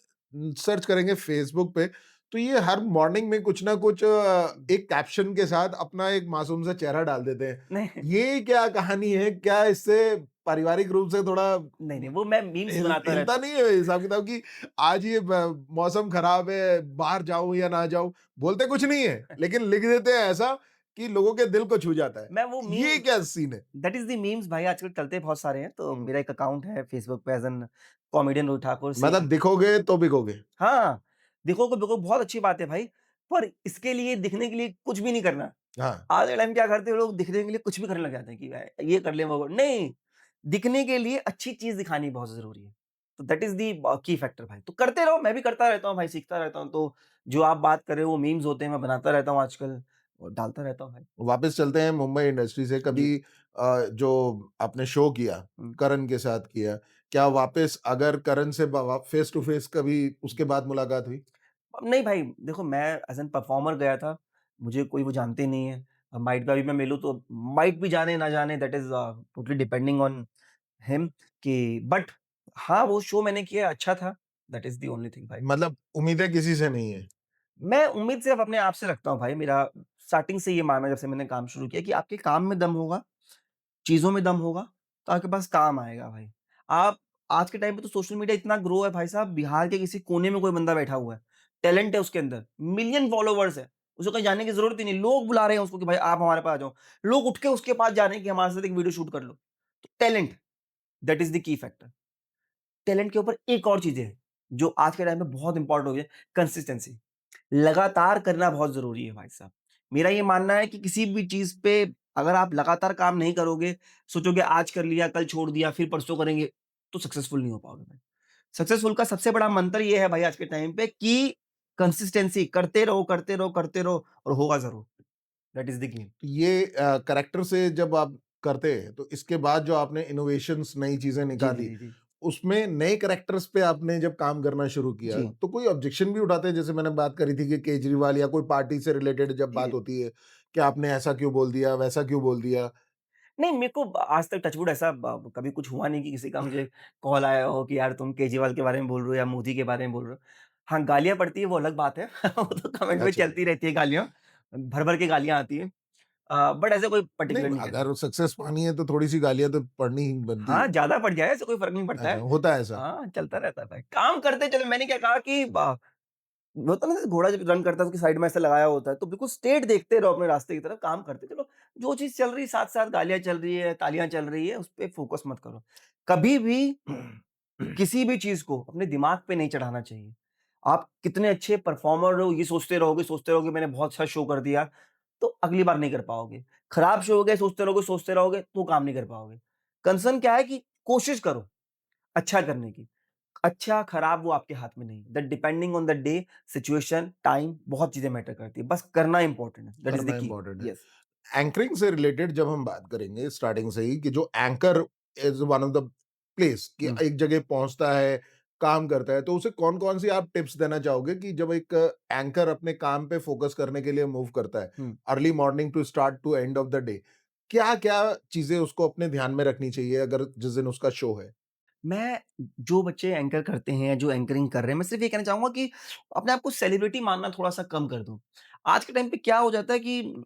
सर्च करेंगे फेसबुक पे, तो ये हर मॉर्निंग में कुछ ना कुछ एक कैप्शन के साथ अपना एक मासूम सा चेहरा डाल देते हैं। नहीं, ये क्या कहानी है? क्या इससे पारिवारिक रूप से थोड़ा नहीं, वो मैं मीम्स बनाता हिलता रहता हूँ। नहीं है हिसाब-किताब कि आज ये मौसम खराब है, बाहर जाऊँ या ना जाऊँ? बोलते कुछ नहीं है, लेकिन लिख देते हैं ऐसा कि लोगों के दिल को छू जाता है। मैं वो ये मीम क्या सीन है? दैट इज़ द मीम्स भाई, आजकल चलते बहुत सारे हैं। तो हुँ, मेरा एक अकाउंट है फेसबुक पे as an comedian Rohit Thakur मतलब सेम। दिखोगे तो बिकोगे। हाँ, देखो बहुत अच्छी बात है भाई, पर इसके लिए दिखने के लिए कुछ भी नहीं करना। हाँ। आज के टाइम क्या करते हैं लोग, दिखने के लिए कुछ भी करने लग जाते हैं कि भाई ये कर ले वो नहीं, दिखने के लिए अच्छी चीज़ दिखानी बहुत ज़रूरी है। तो that is the key factor भाई। तो करते रहो, मैं भी करता रहता हूँ भाई, सीखता रहता हूँ। तो जो आप बात कर रहे हो वो मीम्स होते हैं, मैं बनाता रहता हूँ आजकल और डालता रहता हूँ भाई। वापस चलते हैं मुंबई इंडस्ट्री से जी। कभी जो आपने शो किया, हुँ। करण के साथ किया, क्या वापस अगर करण से फेस टू फेस कभी उसके बाद मुलाकात हुई? नहीं भाई, देखो मैं एज़ एन परफ़ॉर्मर गया था, मुझे कोई वो जानते नहीं है। माइट पे अभी मैं मिलूँ तो माइट भी जाने ना जाने, that is totally depending on him कि बट हाँ, वो शो मैंने किया अच्छा था, that is the only thing भाई। मतलब उम्मीदें किसी से नहीं है। मैं उम्मीद सिर्फ़ अपने आप से रखता हूँ भाई, मेरा स्टार्टिंग से ये मानना है जब से मैंने काम शुरू किया कि आपके काम में दम होगा, चीज़ों में दम होगा, तो आपके पास काम आएगा भाई। आप आज के टाइम पे तो सोशल मीडिया इतना ग्रो है भाई साहब, बिहार के किसी कोने में कोई बंदा बैठा हुआ है, टैलेंट है उसके अंदर, मिलियन फॉलोवर्स है, उसको कहीं जाने की ज़रूरत ही नहीं, लोग बुला रहे हैं उसको कि भाई आप हमारे पास आ जाओ। लोग उठ के उसके पास जा रहे हैं कि हमारे साथ एक वीडियो शूट कर लो। तो talent, that is the key factor. Talent के ऊपर एक और चीज़ है, जो आज के टाइम में बहुत इम्पोर्टेंट हो गई है, कंसिस्टेंसी। लगातार करना बहुत ज़रूरी है भाई साहब। मेरा ये मानना है कि किसी भी चीज़ पे अगर आप लगातार काम नहीं करोगे, सोचोगे आज कर लिया, कल छोड़ दिया, फिर परसों करेंगे, तो सक्सेसफुल नहीं हो पाओगे भाई। सक्सेसफुल का सबसे बड़ा मंत्र ये है भाई आज के टाइम पे कि कंसिस्टेंसी करते रहो, करते रहो, करते रहो और होगा ज़रूर। That is the game. तो ये कैरेक्टर से जब आप करते हैं, तो इसके बाद जो आपने इनोवेशंस नई चीज़ें जी, जी, निकाली, जी, जी। उसमें नए कैरेक्टर्स पे आपने जब काम करना शुरू किया, जी, तो कोई ऑब्जेक्शन भी उठाते हैं? जैसे मैंने बात करी थी कि केजरीवाल या कोई पार्टी से रिलेटेड जब जी, बात जी। होती है, कि आपने ऐसा क्यों बोल दिया, वैसा क्यों बोल दिया? नहीं, मेरे को आज तक टच वुड ऐसा ब कभी कुछ हुआ नहीं कि किसी का मुझे कॉल आया हो कि यार तुम केजरीवाल के बारे में बोल रहे हो या मोदी के बारे में बोल रहे हो। हाँ, गालियाँ पड़ती है वो अलग बात है। वो तो कमेंट में अच्छा। चलती रहती है गालियाँ, भर-भर के गालियाँ आती हैं। बट ऐसा कोई नहीं, पर्टिकुलर नहीं कहते। अगर सक्सेस पानी है तो थोड़ी-सी गालियाँ तो पड़नी ही बनती हाँ, है। ज़्यादा पड़ जाए ऐसे कोई फ़र्क नहीं पड़ता अच्छा, है। होता है ऐसा? हाँ, चलता रहता है भाई। काम करते चलो मैंने क्या कहा कि वो होता है ना जैसे घोड़ा जब रन करता है उसकी साइड में ऐसा लगाया होता है, तो बिल्कुल स्ट्रेट देखते रहो अपने रास्ते की तरफ, काम करते चलो। जो चीज़ चल रही है साथ-साथ गालियाँ चल रही है, तालियाँ चल रही है, उस पे फ़ोकस मत करो। कभी भी किसी भी चीज़ को अपने दिमाग पे नहीं चढ़ाना चाहिए। आप कितने अच्छे परफ़ॉर्मर हो ये सोचते रहोगे मैंने बहुत अच्छा शो कर दिया, तो अगली बार नहीं कर पाओगे। खराब शो हो गया सोचते रहोगे तो काम नहीं कर पाओगे। कंसर्न क्या है कि कोशिश करो अच्छा करने की। अच्छा, खराब वो आपके हाथ में नहीं है। That depending on the day, situation, time बहुत चीज़ें मैटर करती है। बस करना इम्पोर्टेंट है। दैट इज़ द करना की। इम्पोर्टेंट है। यस। एंकरिंग से रिलेटेड जब हम बात करेंगे स्टार्टिंग से ही कि जो anchor is one of the place कि हुँ, एक जगह पहुँचता है, काम करता है, तो उसे कौन-कौन सी आप टिप्स देना चाहोगे कि जब एक एंकर अपने काम पे फ़ोकस करने के लिए मूव करता है, हुँ। Early morning to start to end of the day, क्या-क्या चीज़ें उसको अपने ध्यान में रखनी चाहिए अगर जिस दिन उसका शो है? मैं जो बच्चे एंकर करते हैं, जो एंकरिंग कर रहे हैं, मैं सिर्फ़ ये कहना चाहूँगा कि अपने आप को सेलिब्रिटी मानना थोड़ा-सा कम कर दो। आज के टाइम पे क्या हो जाता है कि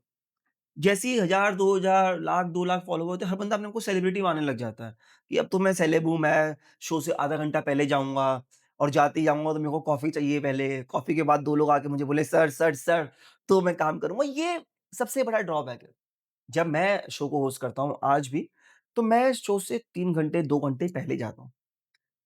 जैसे ही 1000, 2000, लाख, 2 लाख फॉलोवर होते हैं, हर बंदा अपने आप को सेलिब्रिटी मानने लग जाता है, कि अब तो मैं सेलेब हूँ, मैं शो से आधा घंटा पहले जाऊँगा और जाते ही जाऊँगा तो मेरे को कॉफ़ी चाहिए पहले, कॉफ़ी के बाद 2 लोग आके मुझे बोले, "सर, सर, सर," तो मैं काम करूँगा। ये सबसे बड़ा ड्रॉबैक है। जब मैं शो को होस्ट करता हूँ आज भी, तो मैं शो से 3 घंटे, 2 घंटे पहले जाता हूँ।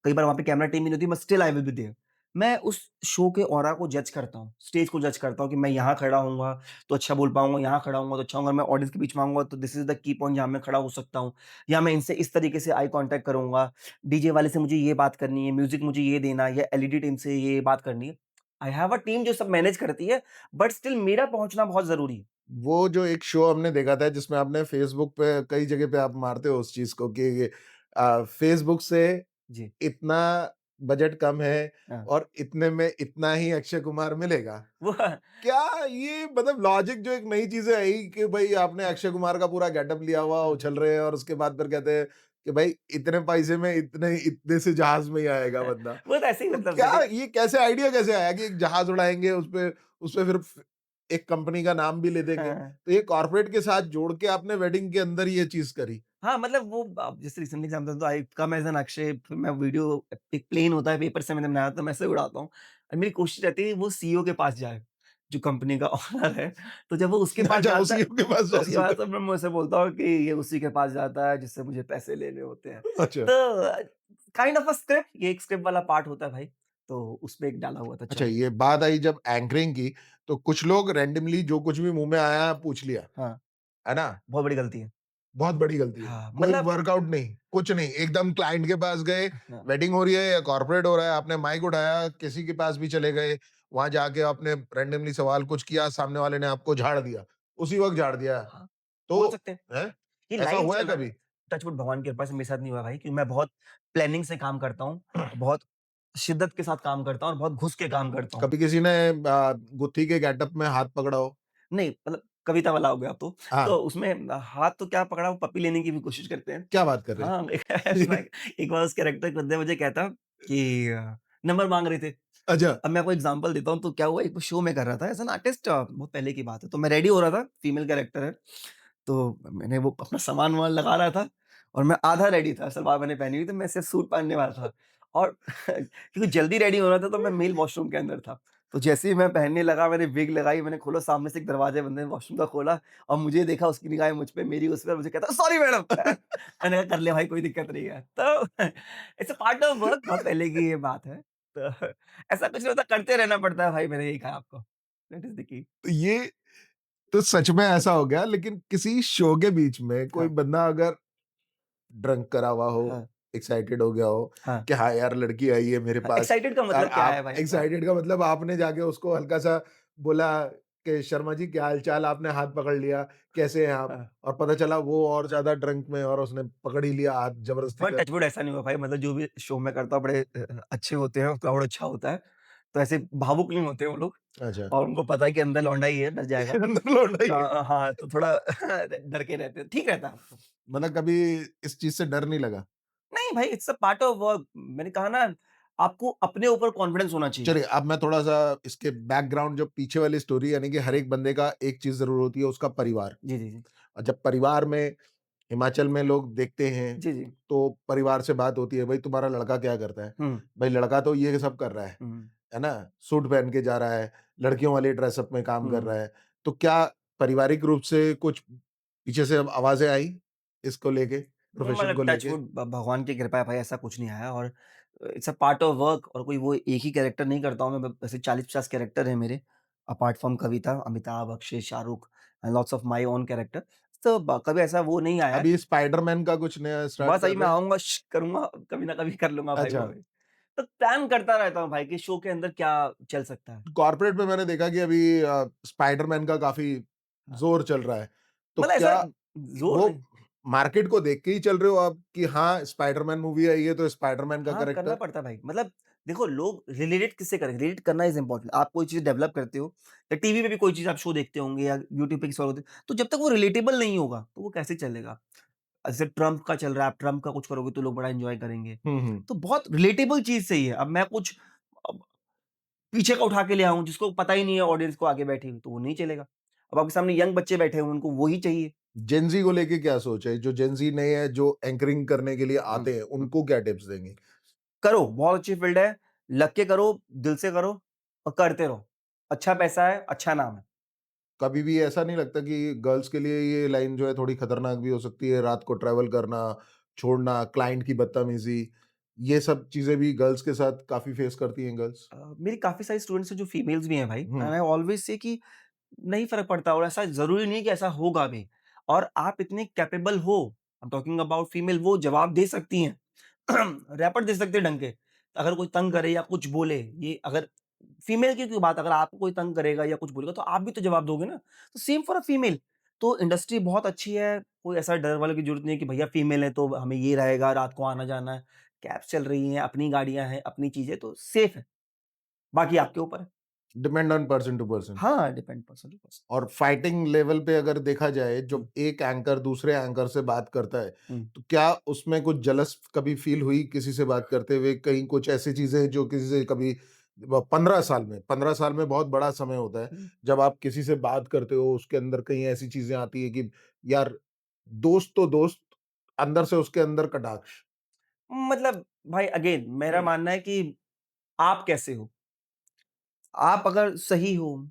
कई बार वहाँ पे कैमरा टीम भी नहीं होती, but still I will be there. मैं उस शो के ऑरा को जज करता हूँ, स्टेज को जज करता हूँ कि मैं यहाँ खड़ा होऊँगा, तो अच्छा बोल पाऊँगा, यहाँ खड़ा होऊँगा तो अच्छा होऊँगा, मैं ऑडियंस के बीच में आऊँगा तो this is the key point जहाँ मैं खड़ा हो सकता हूँ। या मैं इनसे इस तरीके से आई कॉन्टैक्ट करूँगा, डीजे वाले से मुझे ये बात करनी है, म्यूज़िक मुझे ये देना है या एलईडी टीम से ये बात करनी है। आई हैव अ टीम जो सब मैनेज करती है, बट स्टिल मेरा पहुँचना बहुत ज़रूरी है। वो जो एक शो हमने देखा था जिसमें आपने फ़ेसबुक पे कई जगह पे आप मारते हो उस चीज़ को कि फ़ेसबुक से जी। इतना बजट कम है हाँ। और इतने में इतना ही अक्षय कुमार मिलेगा। वो क्या ये मतलब लॉजिक जो एक नई चीज़ें आई कि भई आपने अक्षय कुमार का पूरा गेटअप लिया हुआ, उछल रहे हैं और उसके बाद फिर कहते हैं कि भाई इतने पैसे में इतने इतने से जहाज़ में ही आएगा बंदा। वो तो ऐसे ही तो मतलब क्या मेरे ये कैसे आइडिया कैसे आया कि एक जहाज़ उड़ाएँगे उसपे फिर एक कंपनी का नाम भी ले देंगे। हाँ। तो ये कॉर्पोरेट के साथ जोड़ के आपने वेडिंग के अंदर ये चीज़ करी। हाँ, मतलब वो जैसे रिसेंटली एग्ज़ाम्पल तो आई कम एज़ एन अक्षय फिर मैं वीडियो एक प्लेन होता है पेपर से मैंने बनाया तो मैं ऐसे उड़ाता हूँ। और मेरी कोशिश रहती है वो सीईओ के पास जाए, जो कंपनी का ओनर है। तो जब वो उसके पास अच्छा जाता है उसी के पास तो उसके बाद जाए। तो मैं उसे बोलता हूँ कि ये उसी के पास जाता है जिससे मुझे पैसे लेने होते हैं। अच्छा। तो काइंड ऑफ अ स्क्रिप्ट ये एक स्क्रिप्ट वाला पार्ट होता है भाई, तो उसमें एक डाला हुआ था अच्छा चलो। ये बात आई जब एंकरिंग की, तो कुछ लोग रैंडमली जो कुछ भी मुँह में आया पूछ लिया, हाँ, है ना? बहुत बड़ी गलती है। बहुत बड़ी गलती है। हाँ, कोई मतलब वर्कआउट नहीं, कुछ नहीं, एकदम क्लाइंट के पास गए, हाँ, वेडिंग हो रही है या कॉर्पोरेट हो रहा है, आपने माइक उठाया, किसी के पास भी चले गए, वहाँ जाके आपने रैंडमली सवाल कुछ किया, सामने वाले ने आपको झाड़ दिया, उसी वक़्त झाड़ दिया। हाँ, बोल तो सकते हैं। हैं? ये ऐसा लाइव हुआ है चल रहा है। कभी? टच वुड भगवान की कृपा से मेरे साथ नहीं हुआ भाई क्योंकि मैं बहुत प्लानिंग से काम करता हूँ, बहुत शिद्दत के साथ काम करता हूँ और बहुत घुस के काम करता हूँ। कभी किसी ने गुत्थी के गेटअप में हाथ पकड़ा हो? नहीं मतलब कविता वाला हो गया अब तो। हाँ, तो उसमें हाथ तो क्या पकड़ा वो पप्पी लेने की भी कोशिश करते हैं। क्या बात कर रहे हाँ, सुना हैं? है एक बार उस कैरेक्टर के बंदे मुझे कहता कि नंबर माँग रहे थे। अच्छा, अब मैं आपको एग्ज़ाम्पल देता हूँ तो क्या हुआ एक शो में कर रहा था एज़ एन आर्टिस्ट बहुत पहले की बात है। तो मैं रेडी हो रहा था, फीमेल कैरेक्टर है। तो मैंने वो अपना सामान-वामान लगा रहा था और मैं आधा रेडी था, सलवार मैंने पहनी हुई थी, मैं सिर्फ़ सूट पहनने वाला था और क्योंकि जल्दी रेडी होना था तो मैं मेल वॉशरूम के अंदर था। तो जैसे ही मैं पहनने लगा, मैंने विग लगाई, मैंने खोला सामने से एक दरवाज़ा बंदे ने वॉशरूम का खोला और मुझे देखा, उसकी निगाहें मुझ पे, मेरी उस पे, मुझे कहता सॉरी मैडम मैंने कहा कर ले भाई कोई दिक्कत नहीं है। तो it's a part of work बहुत पहले की ये बात है। तो ऐसा कुछ नहीं होता, करते रहना पड़ता है भाई, मैंने यही कहा आपको। That is the key. तो ये तो सच में ऐसा हो गया लेकिन किसी शो के बीच में कोई हाँ, बंदा अगर ड्रंक करा हुआ हो, हाँ, एक्साइटेड हो गया हो हाँ। कि हाँ यार लड़की आई है मेरे हाँ, पास एक्साइटेड का और मतलब क्या है आप भाई? हाँ, एक्साइटेड का मतलब आपने जाके उसको हल्का-सा बोला कि शर्मा जी क्या हाल-चाल? आपने हाथ पकड़ लिया, कैसे हैं आप? हाँ। और पता चला वो और ज़्यादा ड्रंक में और उसने पकड़ ही लिया हाथ ज़बरदस्ती पर कर टचवुड ऐसा नहीं हुआ भाई, मतलब जो भी शो मैं करता हूँ बड़े अच्छे होते हैं, क्राउड अच्छा होता है। तो ऐसे भावुक नहीं होते वो लोग अच्छा। और उनको पता है कि अंदर लौंडा ही है, डर जाएगा। अंदर लौट आई है। हाँ, तो थोड़ा डर के रहते हैं, ठीक रहता है। मतलब कभी इस चीज़ से डर नहीं लगा? नहीं भाई, it's a part of work. मैंने कहा ना, आपको अपने ऊपर कॉन्फिडेंस होना चाहिए। चलिए, अब मैं थोड़ा-सा इसके बैकग्राउंड जो पीछे वाली स्टोरी यानी कि हर एक बंदे का एक चीज़ ज़रूर होती है, उसका परिवार। जी, जी, जी। और जब परिवार में हिमाचल में लोग देखते हैं, जी, जी। तो परिवार से बात होती है, "भई तुम्हारा लड़का क्या करता है?" हुँ, भई लड़का तो ये सब कर रहा हुँ, है ना? सूट पहन के जा रहा है, लड़कियों वाले ड्रेसअप में काम कर हुँ। रहा है। तो क्या पारिवारिक रूप से कुछ पीछे से आवाज़ें आई इसको लेके, प्रोफ़ेशन मतलब को टच लेके? वुड, भगवान की कृपा है भाई, ऐसा कुछ नहीं आया। और it's a part of work, और कोई वो एक ही कैरेक्टर नहीं करता हूँ मैं, ऐसे 40-50 कैरेक्टर हैं मेरे, apart from Kavita, Amitabh, Akshay, Shahrukh, and lots of my own character. तो कभी ऐसा वो नहीं आया है। अभी स्पाइडरमैन का कुछ नया स्टार्ट बस कर अभी मैं रहे हैं? आऊँगा, करूँगा, कभी ना कभी कर लूँगा भाई अच्छा। वो भी। तो प्लान करता रहता हूँ भाई कि शो के अंदर क्या चल सकता है। कॉर्पोरेट में मैंने देखा कि अभी स्पाइडरमैन का काफ़ी हाँ, ज़ोर चल रहा है। तो मतलब ऐसा क्या ज़ोर वो नहीं। मार्केट को देख के ही चल रहे हो आप कि हाँ, स्पाइडरमैन मूवी आई है तो स्पाइडरमैन का हाँ, करना कैरेक्टर? पड़ता है भाई। मतलब देखो, लोग रिलेट किससे करेंगे? रिलेट करना इज़ इम्पोर्टेंट। आप कोई चीज़ डेवलप करते हो, या टीवी पे भी कोई चीज़ आप शो देखते होंगे, या यूट्यूब पे किसी और होते, तो जब तक वो रिलेटेबल नहीं होगा, तो वो कैसे चलेगा? जैसे ट्रम्प का चल रहा है, आप ट्रम्प का कुछ करोगे तो लोग बड़ा एन्जॉय करेंगे। हुँ, हुँ। तो बहुत रिलेटेबल चीज़ चाहिए। अब मैं कुछ अब पीछे का उठा के ले आऊँ, जिसको पता ही नहीं है ऑडियंस को आगे बैठी हुई, तो वो नहीं चलेगा। अब आपके सामने यंग बच्चे बैठे हुए हैं, उनको वही चाहिए। जेन ज़ी को लेके क्या सोच है? जो जेन ज़ी नए हैं, जो एंकरिंग करने के लिए हुँ, आते हैं, हुँ। उनको क्या टिप्स देंगे? करो, बहुत अच्छी फ़ील्ड है, लग के करो, दिल से करो और करते रहो। अच्छा पैसा है, अच्छा नाम है। कभी भी ऐसा नहीं लगता कि गर्ल्स के लिए ये लाइन जो है थोड़ी खतरनाक भी हो सकती है? रात को ट्रैवल करना, छोड़ना, क्लाइंट की बदतमीज़ी, ये सब चीज़ें भी गर्ल्स के साथ काफ़ी फेस करती हैं गर्ल्स? मेरी काफ़ी सारी स्टूडेंट्स हैं जो फीमेल्स भी हैं भाई, हुँ। एंड आई ऑलवेज़ से कि नहीं फ़र्क पड़ता, और ऐसा ज़रूरी नहीं है कि ऐसा होगा भी। और आप इतने कैपेबल हो, I am talking about female, वो जवाब दे सकती हैं। रैपर दे सकते हैं ढंग के। अगर कोई तंग करे या कुछ बोले, ये अगर फीमेल की क्यों बात, अगर आपको कोई तंग करेगा या कुछ बोलेगा, तो आप भी तो जवाब दोगे ना। तो सेम फॉर अ फीमेल। तो इंडस्ट्री बहुत अच्छी है, कोई ऐसा डर वाले की ज़रूरत नहीं है कि भैया फीमेल है तो हमें ये रहेगा, रात को आना-जाना है। कैब्स चल रही हैं, अपनी गाड़ियाँ हैं, अपनी चीज़ें, तो सेफ है। बाकी आपके ऊपर है। Depend on person to person. हाँ, डिपेंड पर्सन टू पर्सन। और फाइटिंग लेवल पे अगर देखा जाए, हुँ, जब एक एंकर दूसरे एंकर से बात करता है, हुँ। तो क्या उसमें कुछ जलस कभी फ़ील हुई किसी से बात करते हुए? कहीं कुछ ऐसी चीज़ें जो किसी से कभी 15 साल में बहुत बड़ा समय होता है। हुँ। जब आप किसी से बात करते हो, उसके अंदर कहीं ऐसी चीज़ें आती हैं कि यार, दोस्त तो दोस्त, अंदर से उसके अंदर कटाक्ष। मतलब भाई अगेन मेरा मानना है कि आप कैसे हो? आप अगर सही हो,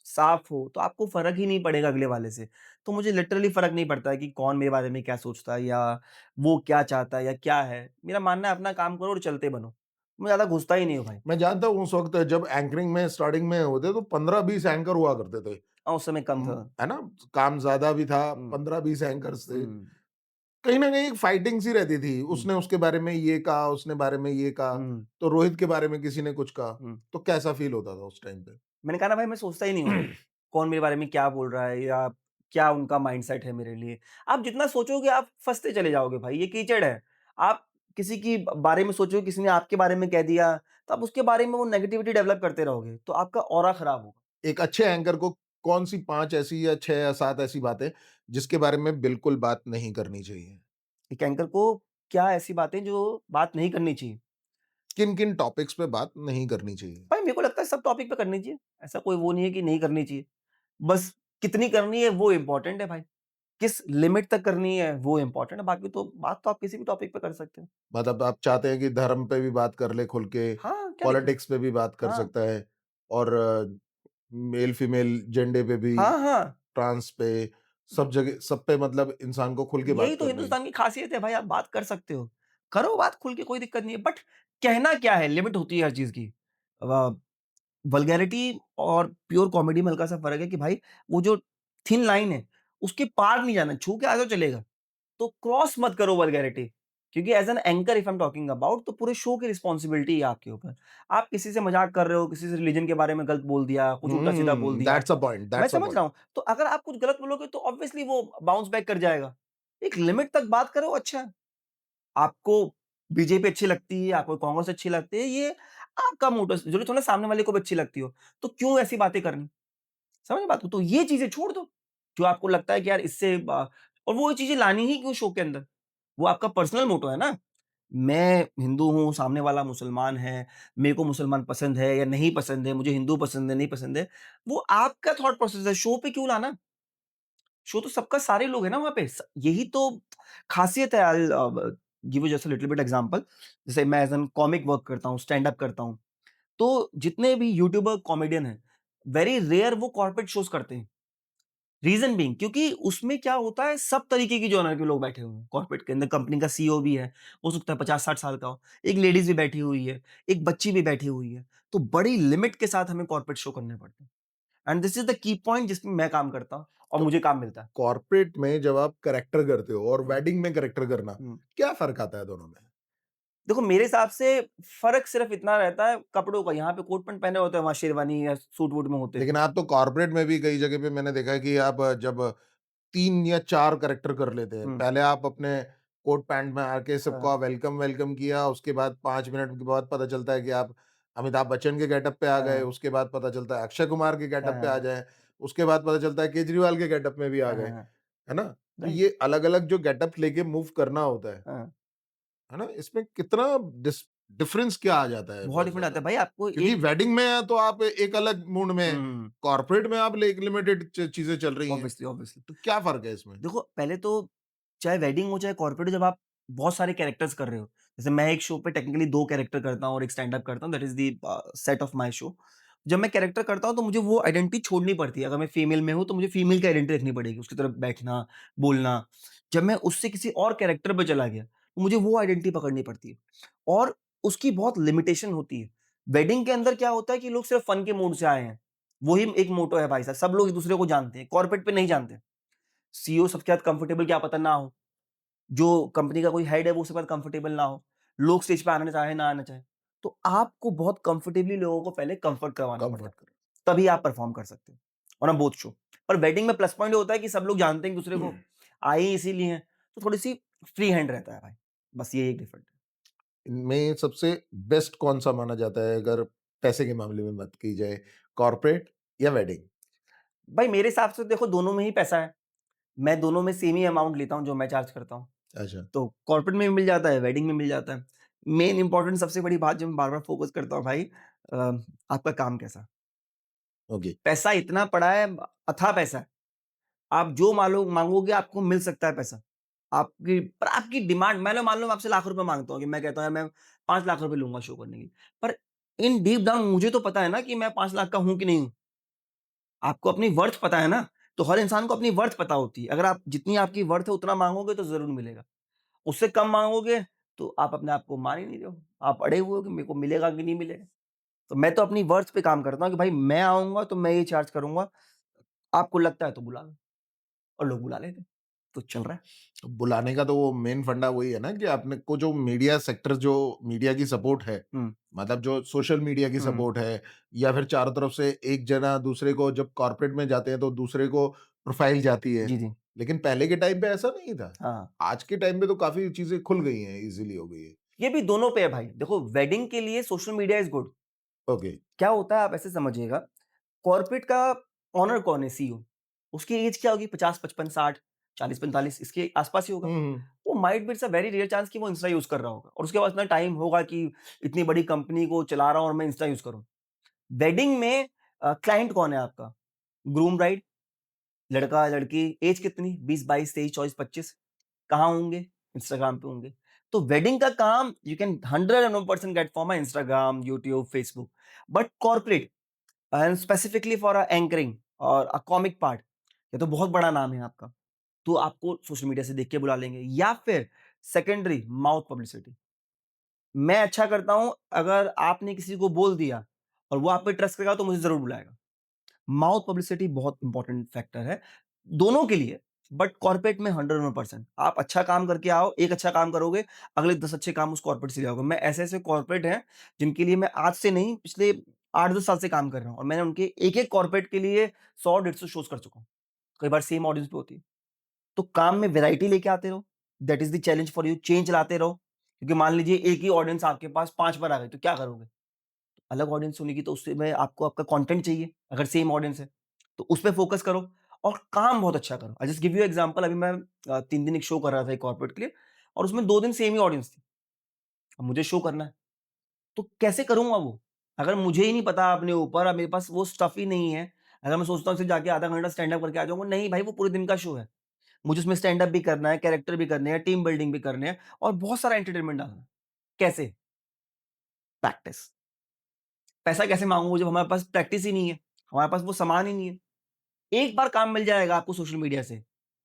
साफ हो, तो आपको फ़र्क ही नहीं पड़ेगा अगले वाले से। तो मुझे लिटरली फ़र्क नहीं पड़ता है कि कौन मेरे बारे में क्या सोचता है, या वो क्या चाहता है या क्या है। मेरा मानना है अपना काम करो और चलते बनो। मैं ज़्यादा घुसता ही नहीं हूँ भाई। मैं जानता हूँ उस वक़्त जब एंकरिंग में स्टार्टिंग में होते तो 15-20 एंकर हुआ करते थे। उस समय कम था। है ना? काम ज़्यादा भी था, हुँ, 15-20 एंकर्स थे। हुँ, कहीं न कहीं एक फाइटिंग सी रहती थी। हुँ, उसने उसके बारे में ये कहा, उसने बारे में ये कहा, हुँ, तो रोहित के बारे में किसी ने कुछ कहा। हुँ। तो कैसा फ़ील होता था उस टाइम पे? मैंने कहा ना भाई, मैं सोचता ही नहीं हूँ, कौन मेरे बारे में क्या बोल रहा है या क्या उनका माइंडसेट है मेरे लिए। आप जितना सोचोगे आप फँसते चले जाओगे भाई, ये कीचड़ है। आप किसी की बारे में सोचोगे, किसी ने आपके बारे में कह दिया, तो आप उसके बारे में वो नेगेटिविटी डेवलप करते रहोगे, तो आपका ऑरा खराब होगा। एक अच्छे एंकर को कौन-सी 5 ऐसी या 6 या 7 ऐसी बातें जिसके बारे में बिल्कुल बात नहीं करनी चाहिए? एक एंकर को क्या ऐसी बातें जो बात नहीं करनी चाहिए? किन-किन टॉपिक्स पे बात नहीं करनी चाहिए? भाई मेरे को लगता है सब टॉपिक पे करनी चाहिए। ऐसा कोई वो नहीं है कि नहीं करनी चाहिए। बस कितनी करनी है वो इम्पोर्टेंट है भाई। किस लिमिट तक करनी है वो इम्पोर्टेंट है, बाकी तो बात तो आप किसी भी टॉपिक पे कर सकते हो। मतलब आप चाहते हैं कि धर्म पे भी बात कर ले खुल के, हाँ, क्या दिक्कत है? पॉलिटिक्स पे भी बात कर हाँ। सकता है और मेल-फीमेल जेंडर पे भी, हाँ, हाँ। ट्रांस पे, सब जगह सब पे मतलब इंसान को खुल के यही बात तो करनी है। हिंदुस्तान की खासियत है भाई, आप बात कर सकते हो। करो बात खुल के, कोई दिक्कत नहीं है, बट कहना क्या है, लिमिट होती है हर चीज़ की। वल्गैरिटी और प्योर कॉमेडी में हल्का-सा फ़र्क है कि भाई वो जो थिन लाइन है, उसके पार नहीं जाना, छू के आ जाओ चलेगा। तो क्रॉस मत करो वल्गैरिटी, क्योंकि as an anchor if I am talking about, तो पूरे शो की रिस्पॉन्सिबिलिटी है आपके ऊपर। आप किसी से मज़ाक कर रहे हो, किसी से रिलिजन के बारे में गलत बोल दिया, कुछ उल्टा-सीधा बोल दिया, दैट्स अ पॉइंट, मैं दैट्स अ समझ पॉइंट। रहा हूँ। तो अगर आप कुछ गलत बोलोगे तो ऑब्वियसली वो बाउंस बैक कर जाएगा। एक लिमिट तक बात करो, अच्छा है। आपको बीजेपी अच्छी लगती है, आपको कांग्रेस अच्छी लगती है, ये आपका मोटिव, ज़रूरी थोड़ी ना सामने वाले को भी अच्छी लगती हो। तो क्यों ऐसी बातें करनी? समझ रहे बात को? तो ये चीज़ें छोड़ दो। जो आपको लगता है कि यार इससे और वो चीज़ें लानी ही क्यों शो के अंदर? वो आपका पर्सनल मोटो है ना। मैं हिंदू हूँ, सामने वाला मुसलमान है, मेरे को मुसलमान पसंद है या नहीं पसंद है, मुझे हिंदू पसंद है, नहीं पसंद है, वो आपका थॉट प्रोसेस है, शो पे क्यों लाना? शो तो सबका सारे लोग हैं ना वहाँ पे। यही तो खासियत है। Give you just a little bit example. जैसे मैं एज़ एन कॉमिक वर्क करता हूँ, स्टैंड अप करता हूँ, तो जितने भी यूट्यूबर, कॉमेडियन हैं, वेरी रेयर वो कॉर्पोरेट शोज़ करते हैं। रीज़न बीइंग क्योंकि उसमें क्या होता है, सब तरीके की जॉनर के लोग बैठे हुए हैं। कॉर्पोरेट के अंदर कंपनी का सीईओ भी है, हो सकता है 50-60 साल का हो, एक लेडीज़ भी बैठी हुई है, एक बच्ची भी बैठी हुई है। तो बड़ी लिमिट के साथ हमें कॉर्पोरेट शो करने पड़ते हैं। And this is the key point जिसमें मैं काम करता हूँ और तो मुझे काम मिलता है। कॉर्पोरेट में जब आप कैरेक्टर करते हो और हुँ, वेडिंग में कैरेक्टर करना, हुँ। क्या फ़र्क आता है दोनों में? देखो मेरे हिसाब से फ़र्क सिर्फ़ इतना रहता है कपड़ों का, यहाँ पे कोट पैंट पहने होते हैं, वहाँ शेरवानी या सूट-वूट में होते हैं। लेकिन आप तो कॉर्पोरेट में भी कई जगह पे मैंने देखा है कि आप जब 3 या 4 कैरेक्टर कर लेते हैं। हुँ, पहले आप अपने कोट पैंट में आके हाँ, सबका वेलकम किया, उसके बाद 5 मिनट के बाद पता चलता है कि आप अमिताभ बच्चन के गेटअप पे आ गए, हाँ, उसके बाद पता चलता है अक्षय कुमार के हाँ, गेटअप पे आ हाँ, जाएँ, उसके बाद पता चलता है केजरीवाल के गेटअप में भी आ हाँ, गए, हाँ, हाँ, है ना? तो राइट, ये अलग-अलग जो गेटअप लेके मूव करना होता हाँ। है ना? इसमें कितना डिफरेंस क्या आ जाता है बहुत बहुत डिफरेंट आता ज़्यादा? है भाई आपको क्योंकि एक। वेडिंग में है तो आप एक अलग मूड में, हुँ, कॉर्पोरेट में आप एक लिमिटेड चीज़ें चल रही हैं। Obviously, obviously. तो क्या फ़र्क है इसमें? देखो, पहले तो चाहे वेडिंग हो, चाहे कॉर्पोरेट हो, जब आप बहुत सारे कैरेक्टर्स कर रहे हो, जैसे मैं एक शो पे टेक्निकली 2 कैरेक्टर करता हूँ और एक स्टैंड अप करता हूँ, that is the set of my show. जब मैं कैरेक्टर करता हूँ, तो मुझे वो आइडेंटिटी छोड़नी पड़ती है। अगर मैं फीमेल में हूँ, तो मुझे फीमेल की आइडेंटिटी रखनी पड़ेगी, उसकी तरफ बैठना, बोलना। जब मैं उससे किसी और कैरेक्टर पे चला गया, तो मुझे वो आइडेंटिटी पकड़नी पड़ती है और उसकी बहुत लिमिटेशन होती है। वेडिंग के अंदर क्या होता है कि लोग सिर्फ फन के मूड से आए हैं। वही एक मोटो है भाई साहब, सब लोग एक-दूसरे को जानते हैं, कॉर्पोरेट पे नहीं जानते। सीईओ सबके साथ कंफर्टेबल क्या पता ना हो, जो कंपनी का कोई हेड है वो उसके साथ कंफर्टेबल ना हो, लोग स्टेज पे आना चाहे ना आना चाहे। तो आपको बहुत कंफर्टेबली लोगों को पहले कंफर्ट करवाना पड़ता है, कम्फर्ट कर तभी आप परफॉर्म कर सकते हो ऑन अ बोथ शो। पर वेडिंग में प्लस पॉइंट ये होता है कि सब लोग जानते हैं एक दूसरे को, आए ही इसीलिए हैं, तो थोड़ी सी फ्री हैंड रहता है भाई, बस ये एक डिफरेंट है। इनमें सबसे बेस्ट कौन-सा माना जाता है अगर पैसे के मामले में बात की जाए, कॉर्पोरेट या वेडिंग? भाई मेरे हिसाब से देखो दोनों में ही पैसा है, मैं दोनों में सेम ही अमाउंट लेता हूँ जो मैं चार्ज करता हूँ। अच्छा, तो कॉर्पोरेट में भी मिल जाता है, वेडिंग में मिल जाता है। मेन इम्पोर्टेंट सबसे बड़ी बात जो मैं बार-बार फोकस करता हूँ भाई, अ, आपका काम कैसा? ओके। पैसा इतना पड़ा है, अथाह पैसा है। आप जो माँगोगे आपको मिल सकता है पैसा। आपकी डिमांड मान लो मैं आपसे लाख रुपए माँगता हूँ कि मैं कहता हूँ यार मैं 5 लाख रुपए लूँगा शो करने के लिए। पर इन डीप डाउन मुझे तो पता है ना कि मैं 5 लाख का हूँ कि नहीं हूँ। आपको अपनी वर्थ पता है ना? तो हर इंसान को अपनी वर्थ पता होती है। अगर आप जितनी आपकी वर्थ है उतना माँगोगे तो ज़रूर मिलेगा। उससे कम माँगोगे तो आप अपने आप को मान ही नहीं रहे हो। आप अड़े हुए हो कि मेरे को मिलेगा कि नहीं मिलेगा। तो मैं तो अपनी वर्थ पे काम करता हूँ कि भाई मैं आऊँगा तो मैं ये चार्ज करूँगा। आपको लगता है तो बुला लो और लोग बुला लेते हैं। तो चल रहा है। बुलाने का तो वो मेन फंडा वही है ना कि आपने को जो मीडिया सेक्टर जो मीडिया की सपोर्ट है, हुँ, मतलब जो सोशल मीडिया की हुँ। सपोर्ट है या फिर चारों तरफ से एक जना दूसरे को जब कॉर्पोरेट में जाते हैं तो दूसरे को प्रोफाइल जाती है। जी, जी। लेकिन पहले के टाइम पे ऐसा नहीं था। हाँ, आज के टाइम पे तो काफ़ी चीज़ें खुल गई हैं, ईज़िली हो गई है। ये भी दोनों पे है भाई। देखो वेडिंग के लिए social media is good. Okay. क्या होता है आप ऐसे समझिएगा, कॉर्पोरेट का ओनर कौन है सीईओ? उसकी एज क्या होगी 50, 55, 60, 40, 45 इसके आस-पास ही होगा। हुँ, हुँ। वो might be it's a very rare chance कि वो इंस्टा यूज़ कर रहा होगा और उसके पास इतना टाइम होगा कि इतनी बड़ी कंपनी को चला रहा हूँ और मैं इंस्टा यूज़ करूँ। वेडिंग में क्लाइंट कौन है आपका? ग्रूम ब्राइड, लड़का-लड़की, एज कितनी? 20, 22, 23, 24, 25 कहाँ होंगे? इंस्टाग्राम पे होंगे। तो वेडिंग का काम you can 101% get from Instagram, YouTube, Facebook. But corporate and specifically for anchoring और कॉमिक पार्ट, ये तो बहुत बड़ा नाम है आपका, तो आपको सोशल मीडिया से देख के बुला लेंगे या फिर सेकेंडरी माउथ पब्लिसिटी। मैं अच्छा करता हूँ, अगर आपने किसी को बोल दिया और वो आप पे ट्रस्ट करेगा तो मुझे ज़रूर बुलाएगा। माउथ पब्लिसिटी बहुत इंपॉर्टेंट फैक्टर है, दोनों के लिए, बट कॉर्पोरेट में 101% आप अच्छा काम करके आओ, एक अच्छा काम करोगे, अगले 10 अच्छे काम उस कॉर्पोरेट से ले आओगे। मैं ऐसे-ऐसे कॉर्पोरेट हैं, जिनके लिए मैं आज से नहीं, पिछले 8-10 साल से काम कर रहा हूँ और मैंने उनके एक-एक कॉर्पोरेट के लिए 100 150 शोज़ कर चुका हूँ। कई बार सेम ऑडियंस पे होती है। तो काम में वैरायटी लेके आते रहो, that is the challenge for you, change लाते रहो, क्योंकि मान लीजिए एक ही ऑडियंस आपके पास 5 बार आ गई, तो क्या करोगे? अलग ऑडियंस होने की तो उससे में आपको आपका कंटेंट चाहिए, अगर सेम ऑडियंस है, तो उस पे फोकस करो और काम बहुत अच्छा करो। I just give you example, अभी मैं 3 दिन एक शो कर रहा था एक कॉर्पोरेट के लिए और उसमें 2 दिन सेम ही ऑडियंस थी। अब मुझे शो करना है, तो कैसे करूँगा वो? अगर मुझे ही नहीं पता अपने ऊपर और मेरे पास वो स्टफ़ ही नहीं है, अगर मैं सोचता हूँ सिर्फ़ जाके आधा घंटा स्टैंड अप करके आ जाऊँगा, नहीं भाई वो पूरे दिन का शो है। मुझे उसमें स्टैंड अप भी करना है, कैरेक्टर भी करने हैं, टीम बिल्डिंग भी करने हैं और बहुत सारा एंटरटेनमेंट डालना है। कैसे? प्रैक्टिस। पैसा कैसे माँगूँ जब हमारे पास प्रैक्टिस ही नहीं है, हमारे पास वो सामान ही नहीं है। एक बार काम मिल जाएगा आपको सोशल मीडिया से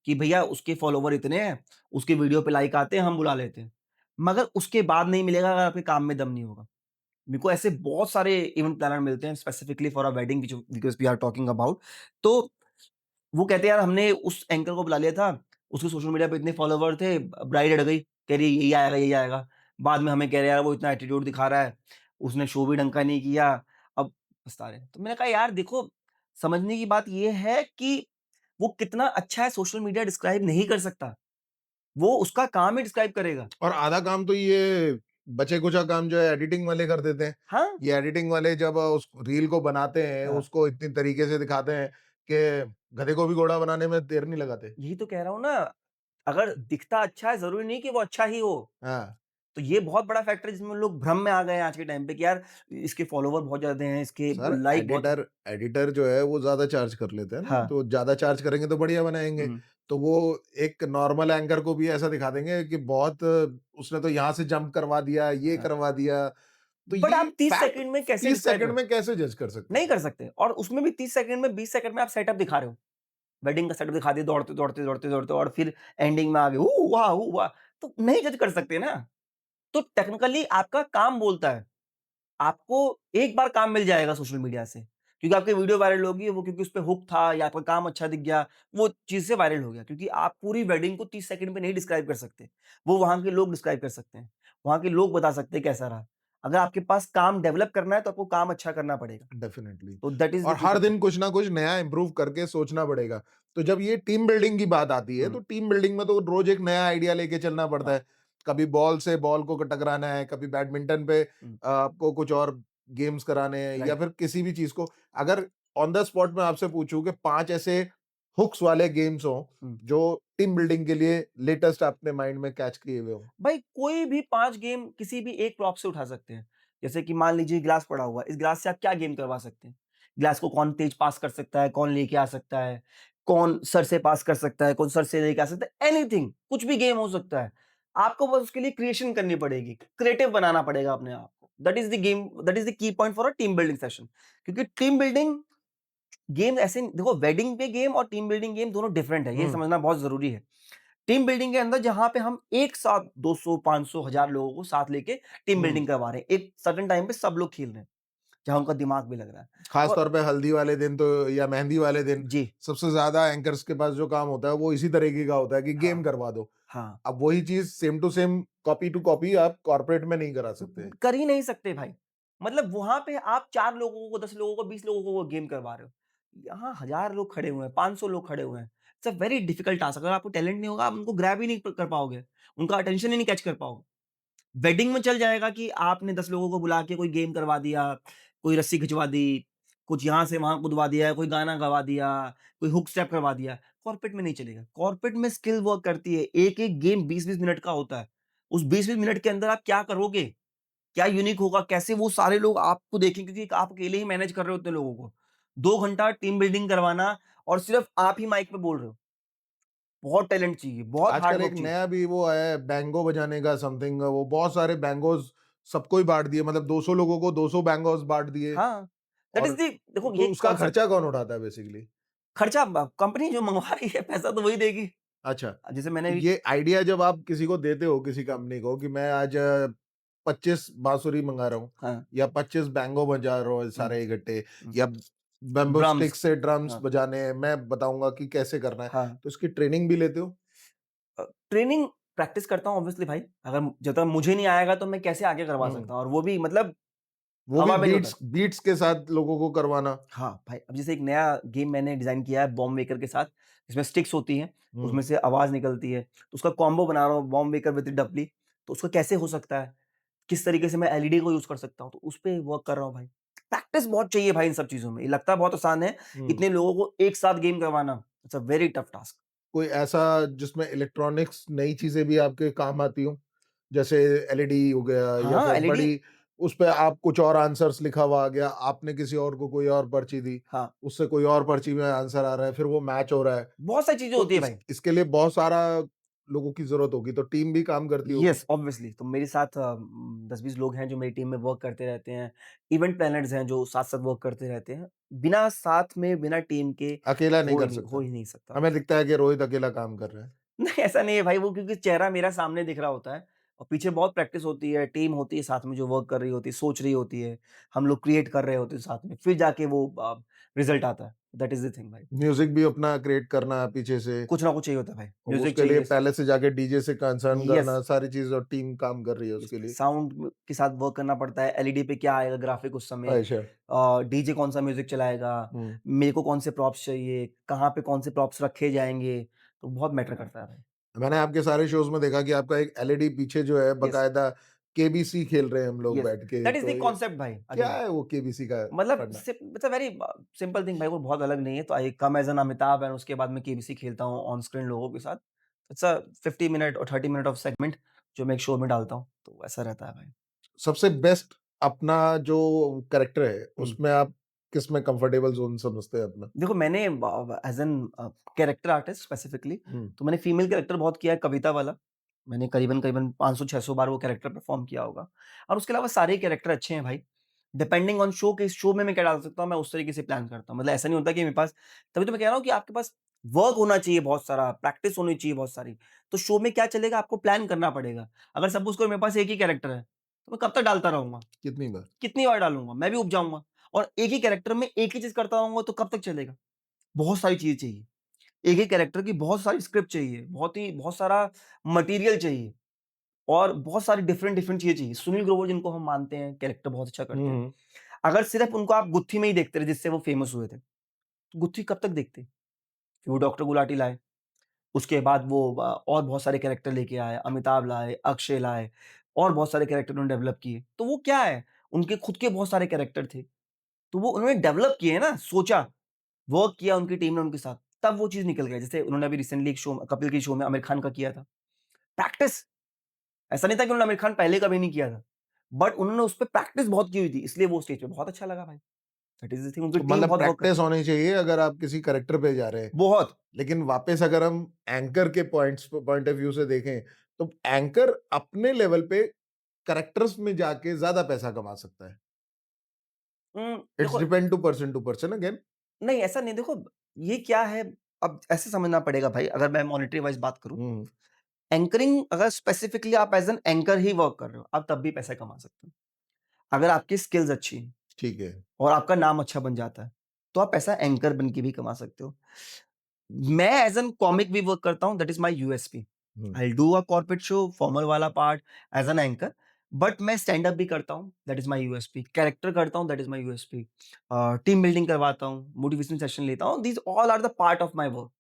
कि भैया उसके फॉलोवर इतने हैं, उसकी वीडियो पे लाइक आते हैं, हम बुला लेते हैं। मगर उसके बाद नहीं मिलेगा अगर आपके काम में दम नहीं होगा। मेरे को ऐसे बहुत सारे इवेंट प्लानर मिलते हैं specifically for a wedding which because we are talking about. तो वो कहते हैं यार हमने उस एंकर को बुला लिया था, उसके सोशल मीडिया पे इतने फॉलोवर थे, ब्राइड अड़ गई, कह रही है यही आएगा, यही आएगा। बाद में हमें कह रहे हैं यार वो इतना एटीट्यूड दिखा रहा है, उसने शो भी ढंग का नहीं किया, अब पछता रहे हैं। तो मैंने कहा यार देखो, समझने की बात ये है कि वो कितना अच्छा है सोशल मीडिया डिस्क्राइब नहीं कर सकता, वो उसका काम ही डिस्क्राइब करेगा। और आधा काम तो ये बचे-खुचा काम जो है एडिटिंग वाले कर देते हैं। हाँ, ये एडिटिंग वाले जब उस रील को बनाते हैं, हाँ, उसको इतनी तरीके से दिखाते हैं कि गधे को भी घोड़ा बनाने में देर नहीं लगाते। यही तो कह रहा हूँ ना, अगर दिखता अच्छा है ज़रूरी नहीं कि वो अच्छा ही हो। हाँ, तो ये बहुत बड़ा फैक्टर है जिसमें लोग भ्रम में आ गए हैं आज के टाइम पे कि यार इसके फॉलोवर बहुत ज़्यादा हैं, इसके सर लाइक बहुत हैं। एडिटर एडिटर जो है वो ज़्यादा चार्ज कर लेते हैं ना, हाँ, तो ज़्यादा चार्ज करेंगे तो बढ़िया बनाएँगे। हुँ, तो वो एक नॉर्मल एंकर को भी ऐसा दिखा देंगे कि बहुत उसने तो यहाँ से जंप करवा दिया, ये हाँ। करवा दिया। तो बट ये आप 30 फैक्ट सेकंड में कैसे 30 डिस्क्राइब सेकंड कर में कैसे जज कर सकते नहीं हैं? कर सकते और उसमें भी 30 सेकंड में 20 सेकंड में आप सेटअप दिखा रहे हो। वेडिंग का सेटअप दिखा दिया दौड़ते, दौड़ते, दौड़ते, दौड़ते और फिर एंडिंग में आ गए, वाह! वाह! तो नहीं जज कर सकते ना। तो टेक्निकली आपका काम बोलता है। आपको एक बार काम मिल जाएगा सोशल मीडिया से, क्योंकि आपकी वीडियो वायरल होगी, वो क्योंकि उसपे हुक था या आपका काम अच्छा दिख गया, वो चीज़ से वायरल हो गया। क्योंकि आप पूरी वेडिंग को 30 सेकंड में नहीं डिस्क्राइब कर सकते। वो वहाँ के लोग डिस्क्राइब कर सकते हैं। वहाँ के लोग बता सकते हैं कैसा रहा। अगर आपके पास काम डेवलप करना है तो आपको काम अच्छा करना पड़ेगा। डेफिनिटली। तो दैट इज़ और द की हर फैक्टर। दिन कुछ ना कुछ नया इम्प्रूव करके सोचना पड़ेगा। तो जब ये टीम बिल्डिंग की बात आती है, हुँ, तो टीम बिल्डिंग में तो रोज़ एक नया आइडिया लेके चलना पड़ता हाँ, है। कभी बॉल से बॉल को टकराना है, कभी बैडमिंटन पे हुँ, आपको कुछ और गेम्स कराने हैं या राइट, फिर किसी भी चीज़ को अगर ऑन द स्पॉट मैं आपसे पूछूँ कि 5 ऐसे हुक्स वाले गेम्स हों, हुँ। जो टीम बिल्डिंग के लिए लेटेस्ट आपने माइंड में कैच किए हुए हों? भाई कोई भी 5 गेम किसी भी एक प्रॉप से उठा सकते हैं। जैसे कि मान लीजिए ग्लास पड़ा हुआ है, इस ग्लास से आप क्या गेम करवा सकते हैं? ग्लास को कौन तेज पास कर सकता है, कौन लेके आ सकता है, कौन सर से पास कर सकता है, कौन सर से लेके आ सकता है, एनीथिंग कुछ भी गेम हो सकता है। आपको बस उसके लिए क्रिएशन करनी पड़ेगी, क्रिएटिव बनाना पड़ेगा अपने आप को। That is the game, that is the key point for a team building session. क्योंकि टीम बिल्डिंग गेम ऐसे देखो, वेडिंग पे गेम और टीम बिल्डिंग गेम दोनों डिफरेंट है, ये हुँ, समझना बहुत ज़रूरी है। टीम बिल्डिंग के अंदर जहाँ पे हम एक साथ 200, 500, 1000 लोगों को साथ लेके टीम हुँ। बिल्डिंग करवा रहे हैं। एक सर्टेन टाइम पे सब लोग खेल रहे हैं, जहाँ उनका दिमाग भी लग रहा है। खास और तौर पे हल्दी वाले दिन तो या मेहंदी वाले दिन जी, सबसे ज़्यादा एंकर्स के पास जो काम होता है, वो इसी तरीके का होता है कि हाँ, गेम करवा दो। हाँ। अब वही चीज़ same to same, copy to copy आप कॉर्पोरेट में नहीं करा सकते। कर ही नहीं सकते भाई। मतलब वहाँ पे आप 4 लोगों को, 10 लोगों को, 20 लोगों को वो गेम करवा रहे हो। यहाँ 1000 लोग खड़े हुए हैं, 500 लोग खड़े हुए हैं। It's a very difficult task. अगर आपको टैलेंट नहीं होगा, आप उनको ग्रैब ही नहीं कर पाओगे। उनका अटेंशन ही नहीं कैच कर पाओगे। वेडिंग में चल जाएगा कि आपने 10 लोगों को बुला के कोई गेम करवा दिया, कोई रस्सी खिंचवा दी, कुछ यहाँ से वहाँ कूदवा दिया, कोई गाना गवा दिया, कोई हुक स्टेप करवा दिया। कॉर्पोरेट में नहीं चलेगा। कॉर्पोरेट में स्किल वर्क करती है। एक-एक गेम 20-20 मिनट का होता है। उस 20-20 मिनट के अंदर आप क्या करोगे? क्या यूनिक होगा? कैसे वो सारे लोग आपको देखेंगे, क्योंकि आप अकेले ही मैनेज कर रहे हो उतने लोगों को। 2 घंटा टीम बिल्डिंग करवाना और सिर्फ आप ही माइक पे बोल रहे हो। बहुत टैलेंट चाहिए, बहुत हार्ड आजकल एक वर्क चाहिए। नया भी वो आया है बैंगो बजाने का समथिंग, वो बहुत सारे बैंगोज़ सबको ही बाँट दिए, मतलब 200 लोगों को 200 बैंगोज़ बाँट दिए। हाँ, दैट इज़ और द देखो तो ये उसका कॉन्सेप्ट खर्चा कौन उठाता है बेसिकली? खर्चा ब कंपनी जो मंगवा रही है पैसा तो वही देगी। अच्छा, जैसे तो मैंने अभी ये आइडिया जब आप किसी को देते हो, किसी कंपनी को कि मैं आज 25 बांसुरी मँगा रहा हूँ हाँ, या 25 बैंगो बजा रहा हूँ हुँ, सारे इकट्ठे, हुँ, या बैम्बू ड्रम्स स्टिक से ड्रम्स हाँ, बजाने हैं, मैं बताऊँगा कि कैसे करना है। हाँ। तो इसकी ट्रेनिंग भी लेते हो? ट्रेनिंग प्रैक्टिस करता हूँ ऑब्वियसली भाई। अगर जब तक मुझे नहीं आएगा तो मैं कैसे आगे करवा हुँ, सकता हूँ और वो भी मतलब वो भी हवा में नहीं होता। बीट्स बीट्स के साथ लोगों को करवाना। हाँ, भाई अब जैसे एक नया गेम मैंने डिज़ाइन किया है बॉम्ब मेकर के साथ, जिसमें स्टिक्स होती हैं, हुँ, उसमें से आवाज़ निकलती है। तो उसका कॉम्बो बना रहा हूँ बॉम्ब मेकर विद डपली। तो उसका कैसे हो सकता है? किस तरीके से मैं एलईडी को यूज़ कर सकता हूँ? तो उस पे वर्क कर रहा हूँ भाई। प्रैक्टिस बहुत चाहिए भाई इन सब चीज़ों में। ये लगता बहुत आसान है, हुँ। इतने लोगों को एक साथ गेम करवाना। It's a very tough task. कोई ऐसा जिसमें इलेक्ट्रॉनिक्स नई चीज़ें भी आपके काम आती हों? जैसे एलईडी हो गया या हाँ, फिर एलईडी। बड़ी उस पे आप कुछ और आंसर्स लिखा हुआ आ गया, आपने किसी और को कोई और पर्ची दी, हाँ, उससे कोई और पर्ची में आंसर आ रहा है, फिर वो मैच हो रहा है। बहुत सारी चीज़ें तो होती है इस भाई। इसके लिए बहुत सारा लोगों की ज़रूरत होगी, तो टीम भी काम करती होगी। Yes, obviously. तो मेरे साथ 10-20 लोग हैं जो मेरी टीम में वर्क करते रहते हैं। इवेंट प्लानर्स हैं जो साथ-साथ वर्क करते रहते हैं। बिना साथ में, बिना टीम के अकेला नहीं कर हो सकता। ही नहीं सकता। हमें दिखता है कि रोहित अकेला काम कर रहा है। नहीं, ऐसा नहीं है भाई, वो क्योंकि चेहरा मेरा सामने दिख रहा होता है और पीछे बहुत प्रैक्टिस होती है, टीम होती है साथ में जो वर्क कर रही होती है, सोच रही होती है। हम लोग क्रिएट कर रहे होते हैं साथ में, फिर जाके वो रिज़ल्ट आता है। दैट इज़ द थिंग भाई। म्यूज़िक भी अपना क्रिएट करना पीछे से, कुछ ना कुछ चाहिए होता है भाई। और म्यूज़िक उसके लिए चाहिए। पहले से जाके डीजे से कंसर्न येस। करना, सारी चीज़ और टीम काम कर रही है उसके लिए। साउंड के साथ वर्क करना पड़ता है, एलईडी पे क्या आएगा ग्राफिक उस समय, अच्छा। डीजे कौन-सा म्यूज़िक चलाएगा, हुँ। मेरे को कौन से प्रॉप्स चाहिए, कहाँ पे कौन से प्रॉप्स रखे जाएँगे, तो बहुत मैटर करता है भाई। मैंने आपके सारे शोज़ में देखा कि आपका एक एलईडी पीछे जो है यस, बाकायदा केबीसी खेल रहे हैं हम लोग यस, बैठ के, दैट इज़ तो द ये कॉन्सेप्ट भाई क्या अगेन। है वो केबीसी का मतलब पढ़ना? It's a very simple thing भाई, वो बहुत अलग नहीं है, तो आई कम एज़ एन अमिताभ एंड उसके बाद मैं केबीसी खेलता हूँ ऑन स्क्रीन लोगों के साथ। इट्स अ 50 मिनट और 30 मिनट ऑफ सेगमेंट जो मैं एक शो में डालता हूँ, तो ऐसा रहता है भाई। सबसे बेस्ट अपना जो कैरेक्टर है, हुँ। उसमें आप किसमें कंफर्टेबल ज़ोन समझते हैं अपना? देखो मैंने as an character artist specifically, हुँ, तो मैंने फीमेल कैरेक्टर बहुत किया है, कविता वाला। मैंने करीबन-करीबन 500-600 बार वो कैरेक्टर परफ़ॉर्म किया होगा और उसके अलावा सारे कैरेक्टर अच्छे हैं भाई। डिपेंडिंग ऑन शो कि इस शो में मैं क्या डाल सकता हूँ, मैं उस तरीके से प्लान करता हूँ। मतलब ऐसा नहीं होता कि मेरे पास, तभी तो मैं कह रहा हूँ कि आपके पास वर्क होना चाहिए बहुत सारा, प्रैक्टिस होनी चाहिए बहुत सारी। तो शो में क्या चलेगा आपको प्लान करना पड़ेगा। अगर सपोज़ करो मेरे पास एक ही कैरेक्टर है, तो मैं कब तक डालता रहूँगा? कितनी बार? कितनी बार डालूँगा? मैं भी ऊब जाऊँगा और एक ही कैरेक्टर में एक ही चीज़ करता रहूँगा तो कब तक चलेगा? बहुत सारी चीज़ें चाहिए। एक ही कैरेक्टर की बहुत सारी स्क्रिप्ट चाहिए, बहुत सारा मटेरियल चाहिए और बहुत सारी डिफरेंट चीज़ें चाहिए। सुनील ग्रोवर जिनको हम मानते हैं, कैरेक्टर बहुत अच्छा हुँ, करते हैं। हुँ। अगर सिर्फ़ उनको आप गुत्थी में ही देखते रहे जिससे वो फेमस हुए थे, तो गुत्थी कब तक देखते? फिर वो डॉक्टर गुलाटी लाए, उसके बाद वो और बहुत सारे कैरेक्टर लेके आए, अमिताभ लाए, अक्षय लाए और बहुत सारे कैरेक्टर उन्होंने डेवलप किए। तो वो क्या है, उनके खुद के बहुत सारे कैरेक्टर थे। तो वो उन्होंने डेवलप किए ना, सोचा, वर्क किया उनकी टीम ने उनके साथ, तब वो चीज़ निकल गई। जैसे उन्होंने अभी रिसेंटली एक शो कपिल के शो में आमिर खान का किया था। प्रैक्टिस, ऐसा नहीं था कि उन्होंने आमिर खान पहले कभी नहीं किया था। बट उन्होंने उसपे प्रैक्टिस बहुत की हुई थी, इसलिए वो स्टेज पे बहुत अच्छा लगा भाई। दैट इज़ द थिंग, उनकी तो टीम मतलब बहुत वर्क प्रैक्टिस करती है। होनी चाहिए अगर आप किसी कैरेक्टर पे जा रहे हैं। बहुत। लेकिन वापस अगर हम एंकर के पॉइंट ऑफ व्यू से देखें, तो एंकर अपने लेवल पे कैरेक्टर्स में जाके ज़्यादा पैसा कमा सकता है। इट्स देखो, डिपेंड टू पर्सन अगेन। नहीं ऐसा नहीं, देखो ये क्या है, अब ऐसे समझना पड़ेगा भाई, अगर मैं मॉनेटरी वाइज़ बात करूँ, हुँ, एंकरिंग अगर स्पेसिफिकली आप as an anchor he work कर रहे हो, आप तब भी पैसा कमा सकते हो। अगर आपकी स्किल्स अच्छी हैं ठीक है। और आपका नाम अच्छा बन जाता है, तो आप पैसा एंकर बन के भी कमा सकते हो। मैं एज़ एन कॉमिक भी वर्क करता हूँ, दैट इज़ माय यूएसपी। हुँ, I will do a corporate show, formal वाला part as an anchor, but मैं स्टैंड अप भी करता हूँ, that is my USP. Character करता हूँ, that is my USP. Team building करवाता हूँ, मोटिवेशन सेशन लेता हूँ, these all are the part of my work.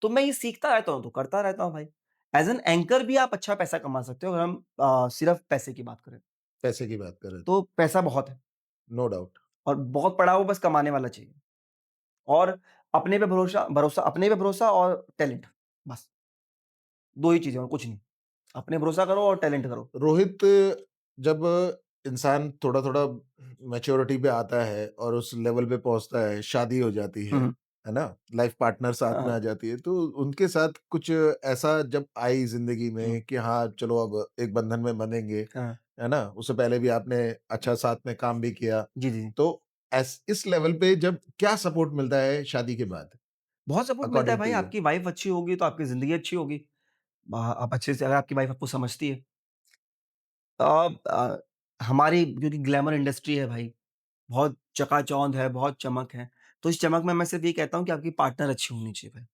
तो मैं ये सीखता रहता हूँ, तो करता रहता हूँ भाई। एज़ एन एंकर भी आप अच्छा पैसा कमा सकते हो अगर हम सिर्फ पैसे की बात करें, पैसे की बात करें तो, तो पैसा बहुत है नो डाउट। और बहुत पड़ा हो, बस कमाने वाला चाहिए और अपने पे भरोसा भरोसा अपने पे भरोसा और टैलेंट, बस 2 ही चीज़ें और कुछ नहीं। अपने भरोसा करो और टैलेंट करो। रोहित, जब इंसान थोड़ा-थोड़ा मैच्योरिटी पे आता है और उस लेवल पे पहुँचता है, शादी हो जाती हुँ, हुँ। है ना? लाइफ पार्टनर साथ में हाँ, आ जाती है, तो उनके साथ कुछ ऐसा जब आई ज़िंदगी हुँ, में कि हाँ, चलो अब एक बंधन में बंधेंगे, हाँ। है ना? उससे पहले भी आपने अच्छा साथ में काम भी किया, जी, जी, जी। तो इस लेवल पे जब क्या सपोर्ट मिलता है शादी के बाद, बहुत सपोर्ट मिलता है अकॉर्डिंग टू भाई, यू? आपकी वाइफ़ अच्छी होगी तो आपकी ज़िंदगी अच्छी होगी। आप अच्छे से, अगर आपकी वाइफ़ आपको समझती है। हमारी क्योंकि ग्लैमर इंडस्ट्री है भाई, बहुत चकाचौंध है, बहुत चमक है। तो इस चमक में मैं सिर्फ़ ये कहता हूँ कि आपकी पार्टनर अच्छी होनी चाहिए भाई।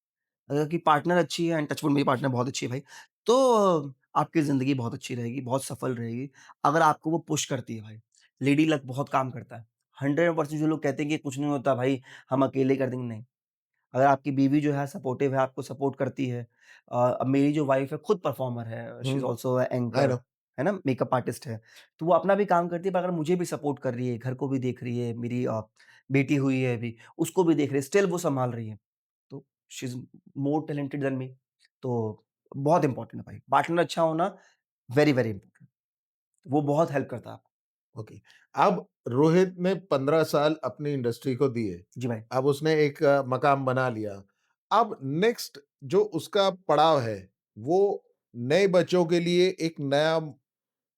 अगर आपकी पार्टनर अच्छी है, एंड टच वुड मेरी पार्टनर बहुत अच्छी है भाई, तो आपकी ज़िंदगी बहुत अच्छी रहेगी, बहुत सफल रहेगी। अगर आपको वो पुश करती है भाई, लेडी लक बहुत काम करता है। 100% जो लोग कहते हैं कि कुछ नहीं होता भाई, हम अकेले कर देंगे, नहीं। अगर आपकी बीवी जो है सपोर्टिव है, आपको सपोर्ट करती है, अब मेरी जो वाइफ़ है खुद परफ़ॉर्मर है, she is hmm, also a I anchor, no. है ना? मेकअप आर्टिस्ट है। तो वो अपना भी काम करती है, पर अगर मुझे भी सपोर्ट कर रही है, घर को भी देख रही है, मेरी बेटी हुई है अभी, उसको भी देख रही है, स्टिल वो सँभाल रही है। तो she is more talented than me. तो बहुत इम्पोर्टेंट है भाई, पार्टनर अच्छा होना वेरी, वेरी इम्पोर्टेंट। वो बहुत हेल्प करता है आपको। ओके। अब रोहित ने 15 साल अपनी इंडस्ट्री को दिए। जी भाई। अब उसने एक मकाम बना लिया। अब नेक्स्ट जो उसका पड़ाव है, वो नए बच्चों के लिए एक नया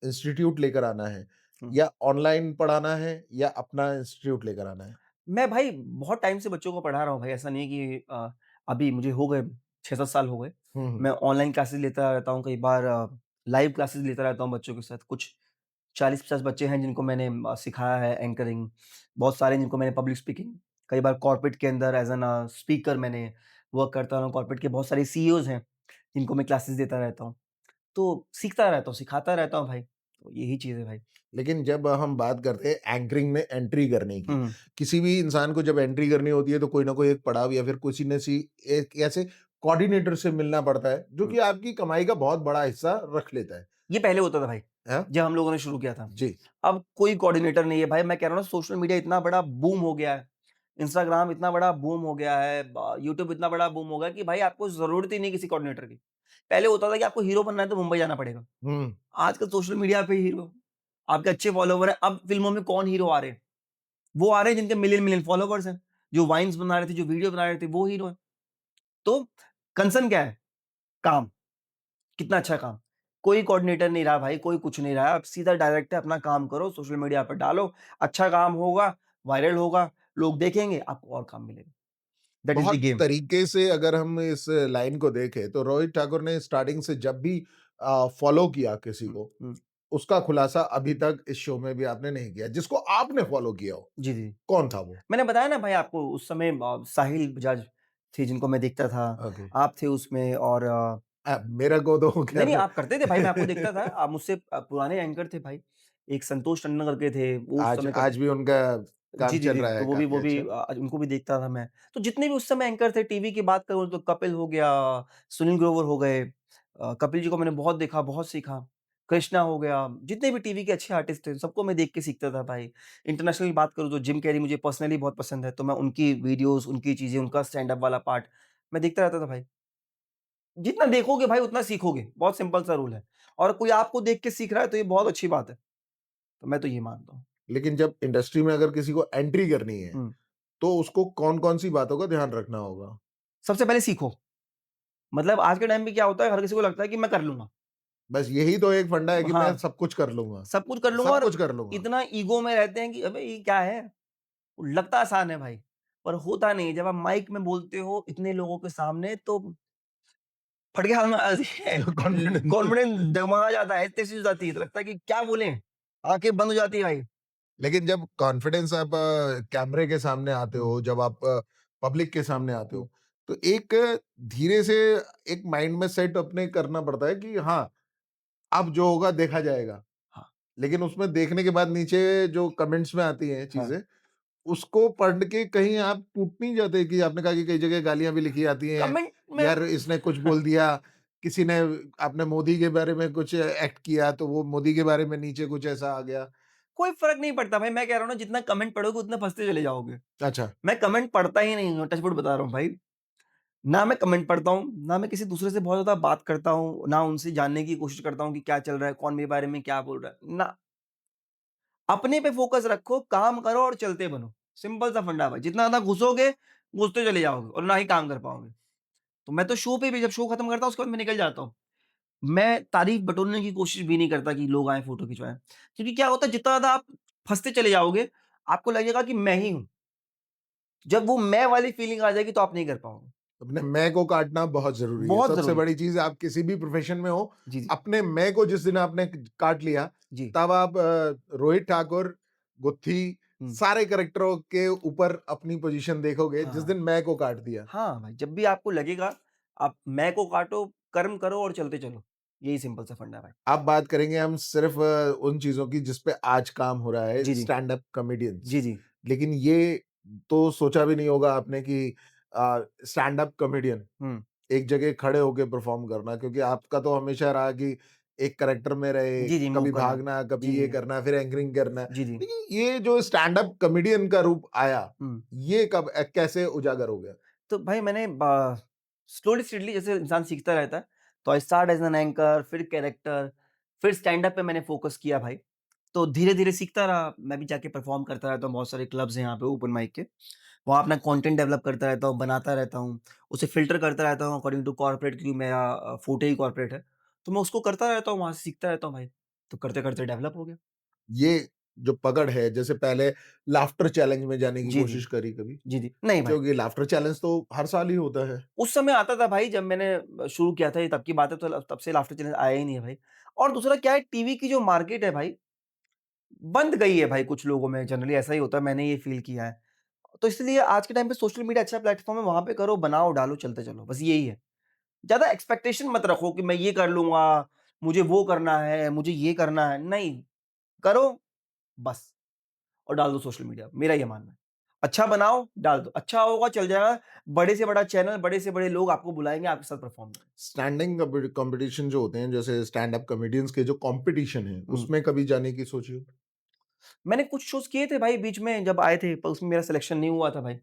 इंस्टीट्यूट लेकर आना है, हुँ। या ऑनलाइन पढ़ाना है, या अपना इंस्टीट्यूट लेकर आना है? मैं भाई बहुत टाइम से बच्चों को पढ़ा रहा हूँ भाई, ऐसा नहीं है कि अभी मुझे हो गए 6-7 साल हो गए। हुँ, हुँ। मैं ऑनलाइन क्लासेस लेता रहता हूँ, कई बार लाइव क्लासेस लेता रहता हूँ बच्चों के साथ। कुछ 40-50 बच्चे हैं जिनको मैंने सिखाया है एंकरिंग, बहुत सारे जिनको मैंने पब्लिक स्पीकिंग, कई बार कॉर्पोरेट के अंदर एज़ एन स्पीकर मैंने वर्क करता हूँ। कॉर्पोरेट के बहुत सारे सीईओज़ हैं, जिनको मैं क्लासेस देता रहता हूँ। तो सीखता रहता हूँ, सिखाता रहता हूँ भाई। तो यही चीज़ है भाई। लेकिन जब हम बात करते हैं एंकरिंग में एंट्री करने की, हुँ, किसी भी इंसान को जब एंट्री करनी होती है तो कोई ना कोई एक पड़ाव या फिर किसी न सी एक ऐसे कोऑर्डिनेटर से मिलना पड़ता है, जो हुँ। कि आपकी कमाई का बहुत बड़ा हिस्सा रख लेता है। ये पहले होता था भाई, हाँ? जब हम लोगों ने शुरू किया था। जी। अब कोई कोऑर्डिनेटर नहीं है भाई, मैं कह रहा हूँ ना सोशल मीडिया इतना बड़ा बूम हो गया है, इंस्टाग्राम इतना बड़ा बूम हो गया है, यूट्यूब इतना बड़ा बूम हो गया है कि भाई आपको ज़रूरत ही नहीं किसी कोऑर्डिनेटर की। पहले होता था कि आपको हीरो बनना है तो मुंबई जाना पड़ेगा। हुँ। आजकल सोशल मीडिया पे हीरो, आपके अच्छे फॉलोवर हैं। अब फ़िल्मों में कौन हीरो आ रहे हैं? वो आ रहे हैं जिनके मिलियन-मिलियन फॉलोवर्स हैं। जो वाइन्स बना रहे थे, जो वीडियो बना रहे थे, वो हीरो हैं। तो कंसर्न क्या है? काम। कितना अच्छा काम। कोई कोऑर्डिनेटर नहीं रहा भाई, कोई कुछ नहीं रहा। अब सीधा डायरेक्ट है, अपना काम करो, सोशल मीडिया पे डालो, अच्छा काम होगा, वायरल होगा, लोग देखेंगे, आपको और काम मिलेगा। दैट इज़ द बहुत गेम। तरीके से अगर हम इस लाइन को देखें तो रोहित ठाकुर ने स्टार्टिंग से जब भी फॉलो किया किसी हुँ, को, हुँ। उसका खुलासा अभी तक इस शो में भी आपने नहीं किया। जिसको आपने फॉलो किया हो, जी, जी। कौन था वो? मैंने बताया ना भाई आपको उस समय साहिल बजाज थे जिनको मैं देखता था, ओके। आप थे उसमें और मेरा को तो नहीं, नहीं खैर आप करते थे भाई, मैं आपको देखता था। आप मुझसे पुराने एंकर थे भाई। एक संतोष टंडन करके थे, वो उस आज समय आज करते भी उनका काम जी, जी, चल जी। रहा तो है वो काफ़ी भी अच्छा। उनको भी देखता था मैं। तो जितने भी उस समय एंकर थे टीवी की बात करूँ तो कपिल हो गया, सुनील ग्रोवर हो गए। कपिल जी को मैंने बहुत देखा, बहुत सीखा। कृष्णा हो गया, जितने भी टीवी के अच्छे आर्टिस्ट थे, सबको मैं देख के सीखता था भाई। इंटरनेशनल बात करूँ तो जिम कैरी मुझे पर्सनली बहुत पसंद है, तो मैं उनकी वीडियोज़, उनकी चीज़ें, उनका स्टैंड अप वाला पार्ट मैं देखता रहता था भाई। जितना देखोगे भाई उतना सीखोगे, बहुत सिंपल सा रूल है। और कोई आपको देख के सीख रहा है तो ये बहुत अच्छी बात है। तो मैं तो ये मानता हूँ। लेकिन जब इंडस्ट्री में अगर किसी को एंट्री करनी है, हुँ। तो उसको कौन-कौन सी बातों का ध्यान रखना होगा? सबसे पहले सीखो। मतलब आज के टाइम पे क्या होता है, हर किसी को लगता है कि मैं कर लूँगा। बस यही तो एक फंडा है कि मैं हाँ, सब कुछ कर लूँगा, सब कुछ कर लूँगा सब और कुछ कर लूँगा। इतना ईगो में रहते हैं कि अबे ये क्या है? लगता आसान है भाई, पर होता नहीं है। जब आप माइक में बोलते हो इतने लोगों के सामने तो फट के हाथ में आती है। कॉन्फिडेंस। कॉन्फिडेंस डगमगा जाता है, इतनी सी हो जाती है, तो लगता है कि क्या बोलें? आँखें बंद हो जाती है भाई। लेकिन जब कॉन्फिडेंस आप कैमरे के सामने आते हुँ, हो, जब आप पब्लिक के सामने आते हुँ, हो, तो एक धीरे से एक माइंड में सेट अपने करना पड़ता है कि हाँ, अब जो होगा देखा जाएगा। हाँ, लेकिन उसमें देखने के बाद नीचे जो कमेंट्स में आती हैं हाँ। चीज़ें, उसको पढ़ के कहीं आप टूट नहीं जाते कि आपने कहा कि कई जगह गालियाँ भी लिखी आती हैं, कमेंट में यार इसने कुछ बोल दिया, किसी ने आपने मोदी के बारे में कुछ एक्ट किया, तो वो मोदी के बारे में नीचे कुछ ऐसा आ गया। कोई फ़र्क नहीं पड़ता भाई, मैं कह रहा हूँ ना जितना कमेंट पढ़ोगे उतना फँसते चले जाओगे। अच्छा। मैं कमेंट पढ़ता ही नहीं हूँ, टच वुड बता रहा हूँ भाई। ना मैं कमेंट पढ़ता हूँ, ना मैं किसी दूसरे से बहुत ज़्यादा बात करता हूँ, ना उनसे जानने की कोशिश करता हूँ कि क्या चल रहा है, कौन मेरे बारे में क्या बोल रहा है, ना। अपने पे फ़ोकस रखो, काम करो और चलते बनो। सिंपल सा फंडा है भाई, जितना ज़्यादा घुसोगे, घुसते चले जाओगे और ना ही काम कर पाओगे। तो मैं तो शो पे भी जब शो खत्म करता हूँ उसके बाद मैं निकल जाता हूँ। मैं तारीफ़ बटोरने की कोशिश भी नहीं करता कि लोग आएँ फ़ोटो खिंचवाएँ। क्योंकि क्या होता है जितना ज़्यादा आप फँसते चले जाओगे, आपको लगेगा कि मैं ही हूँ। जब वो मैं वाली फीलिंग आ जाएगी तो आप नहीं कर पाओगे। अपने मैं को काटना बहुत ज़रूरी है। बहुत सबसे ज़रूरी। बड़ी चीज़ आप किसी भी प्रोफ़ेशन में हो, जी, जी। अपने मैं को जिस दिन आपने काट लिया, जी। तब आप रोहित ठाकुर, गुत्थी, हुँ। सारे कैरेक्टरों के ऊपर अपनी पोज़ीशन देखोगे, जिस हाँ। दिन मैं को काट दिया। हाँ भाई, जब भी आपको लगेगा, आप मैं को काटो, कर्म करो और चलते चलो। यही सिंपल सा फंडा है भाई। अब बात करेंगे हम सिर्फ़ उन चीज़ों की जिस पे आज काम हो रहा है, जी, जी। Stand up comedians. जी, जी। लेकिन ये तो सोचा भी नहीं होगा आपने कि स्टैंड अप कॉमेडियन हुँ। एक जगह खड़े होके परफॉर्म करना, क्योंकि आपका तो हमेशा रहा कि एक कैरेक्टर में रहे, जी, जी, मूव कभी करना। भागना, जी, कभी ये जी। करना, फिर एंकरिंग करना। जी, जी। लेकिन ये जो स्टैंड अप कॉमेडियन का रूप आया, हुँ। ये कब कैसे उजागर हो गया? तो भाई मैंने स्लोली स्टेडली जैसे इंसान सीखता रहता है, तो I start as an anchor, फिर कैरेक्टर, फिर स्टैंड अप पे मैंने फ़ोकस किया भाई। तो धीरे-धीरे सीखता रहा, मैं भी जाके परफ़ॉर्म करता रहता हूँ, बहुत सारे क्लब्स हैं यहाँ पे ओपन माइक के। वहाँ अपना कंटेंट डेवलप करता रहता हूँ, बनाता रहता हूँ, उसे फ़िल्टर करता रहता हूँ अकॉर्डिंग टू कॉर्पोरेट, क्योंकि मेरा फ़ोटे ही कॉर्पोरेट है। तो मैं उसको करता रहता हूँ, वहाँ से सीखता रहता हूँ भाई। तो करते-करते डेवलप हो गया। ये जो पकड़ है, जैसे पहले लाफ्टर चैलेंज में जाने की जी, जी। कोशिश करी कभी? जी, जी। नहीं भाई। क्योंकि लाफ्टर चैलेंज तो हर साल ही होता है। उस समय आता था भाई जब मैंने शुरू किया था, ये तब की बात है, तो तब से लाफ्टर चैलेंज आया ही नहीं है भाई। और दूसरा क्या है, टीवी की जो मार्केट है भाई, बंद गई है भाई कुछ लोगों में, जनरली ऐसा ही होता है, मैंने ये फ़ील किया है। तो इसलिए आज के टाइम पे सोशल मीडिया अच्छा प्लेटफ़ॉर्म है, वहाँ पे करो, बनाओ, डालो, चलते चलो, बस यही है। ज़्यादा एक्सपेक्टेशन मत रखो कि मैं ये कर लूँगा, मुझे वो करना है, मुझे ये करना है, नहीं, करो बस और डाल दो सोशल मीडिया, मेरा ये मानना है। अच्छा बनाओ, डाल दो, अच्छा होगा, चल जाएगा, बड़े से बड़ा चैनल, बड़े से बड़े लोग आपको बुलाएँगे, आपके साथ परफ़ॉर्म करेंगे। स्टैंडिंग कॉम्पिटिशन जो होते हैं, जैसे स्टैंड अप कॉमेडियंस के जो कॉम्पिटिशन है, हुँ। उसमें कभी जाने की सोची हो? मैंने कुछ शोज़ किए थे भाई बीच में जब आए थे, पर उसमें मेरा सिलेक्शन नहीं हुआ था भाई,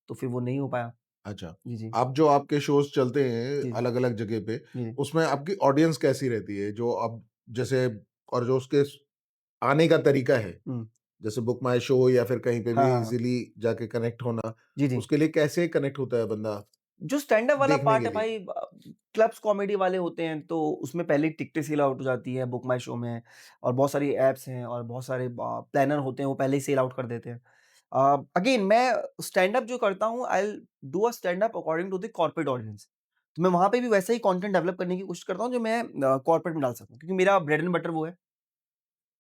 तो फिर वो नहीं हो पाया। अच्छा। जी, जी। अब जो आपके शोज़ चलते हैं जी, जी। अलग-अलग जगह पे, जी, जी। उसमें आपकी ऑडियंस कैसी रहती है? जो अब जैसे और जो उसके आने का तरीका है, हुँ। जैसे बुक माई शो या फिर कहीं पे हाँ, भी हाँ, हाँ। इज़िली जाके कनेक्ट होना, जी, जी। उसके लिए कैसे कनेक्ट होता है बंदा जो स्टैंड अप वाला देखने पार्ट के है लिए? भाई, क्लब्स कॉमेडी वाले होते हैं, तो उसमें पहले ही टिकटें सेल आउट हो जाती है बुक माई शो में, और बहुत सारी ऐप्स हैं और बहुत सारे प्लानर होते हैं, वो पहले ही सेल आउट कर देते हैं। अगेन मैं स्टैंड अप जो करता हूँ, I will do a stand up according to the corporate audience. तो मैं वहाँ पे भी वैसा ही कंटेंट डेवलप करने की कोशिश करता हूँ जो मैं कॉर्पोरेट में डाल सकूँ, क्योंकि मेरा ब्रेड एंड बटर वो है,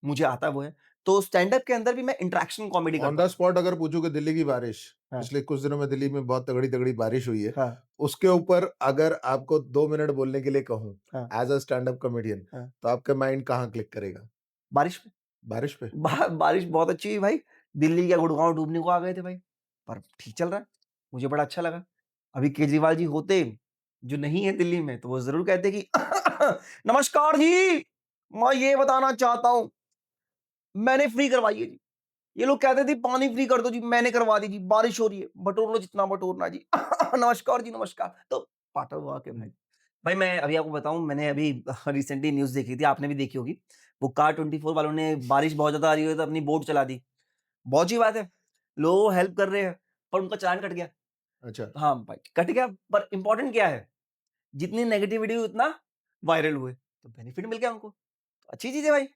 मुझे आता वो है। तो स्टैंड अप के अंदर भी मैं इंटरेक्शन कॉमेडी ऑन करता द हूँ। स्पॉट अगर पूछूँ कि दिल्ली की बारिश, हाँ, पिछले कुछ दिनों में दिल्ली में बहुत तगड़ी-तगड़ी बारिश हुई है। हाँ, उसके ऊपर अगर आपको 2 मिनट बोलने के लिए कहूँ, हाँ, as a stand up comedian, हाँ। तो आपका माइंड कहाँ क्लिक करेगा? बारिश में? बारिश पे? बारिश बहुत अच्छी हुई भाई। दिल्ली क्या गुड़गाँव डूबने को आ गए थे भाई। पर ठीक चल रहा है। मुझे बड़ा अच्छा लगा। अभी केजरीवाल जी होते, जो नहीं है दिल्ली में, तो वो ज़रूर कहते कि नमस्कार जी, मैं ये बताना चाहता हूँ, मैंने फ्री करवाई है जी। ये लोग कहते थे पानी फ्री कर दो जी, मैंने करवा दी जी, बारिश हो रही है, बटोर लो जितना बटोरना है जी। नमस्कार जी, नमस्कार। तो पाटा हुआ के भाई। भाई मैं अभी आपको बताऊँ, मैंने अभी रिसेंटली न्यूज़ देखी थी, आपने भी देखी होगी। वो कार 24 वालों ने बारिश बहुत ज़्यादा आ रही है तो अपनी बोट चला दी। बहुत अच्छी बात है, लोगों को हेल्प कर रहे हैं, पर उनका चालान कट गया। अच्छा। हाँ भाई, कट गया, पर इम्पोर्टेंट क्या है? जितनी नेगेटिविटी हुई उतना वायरल हुए, तो बेनिफिट मिल गया उनको। तो अच्छी चीज़ है भाई,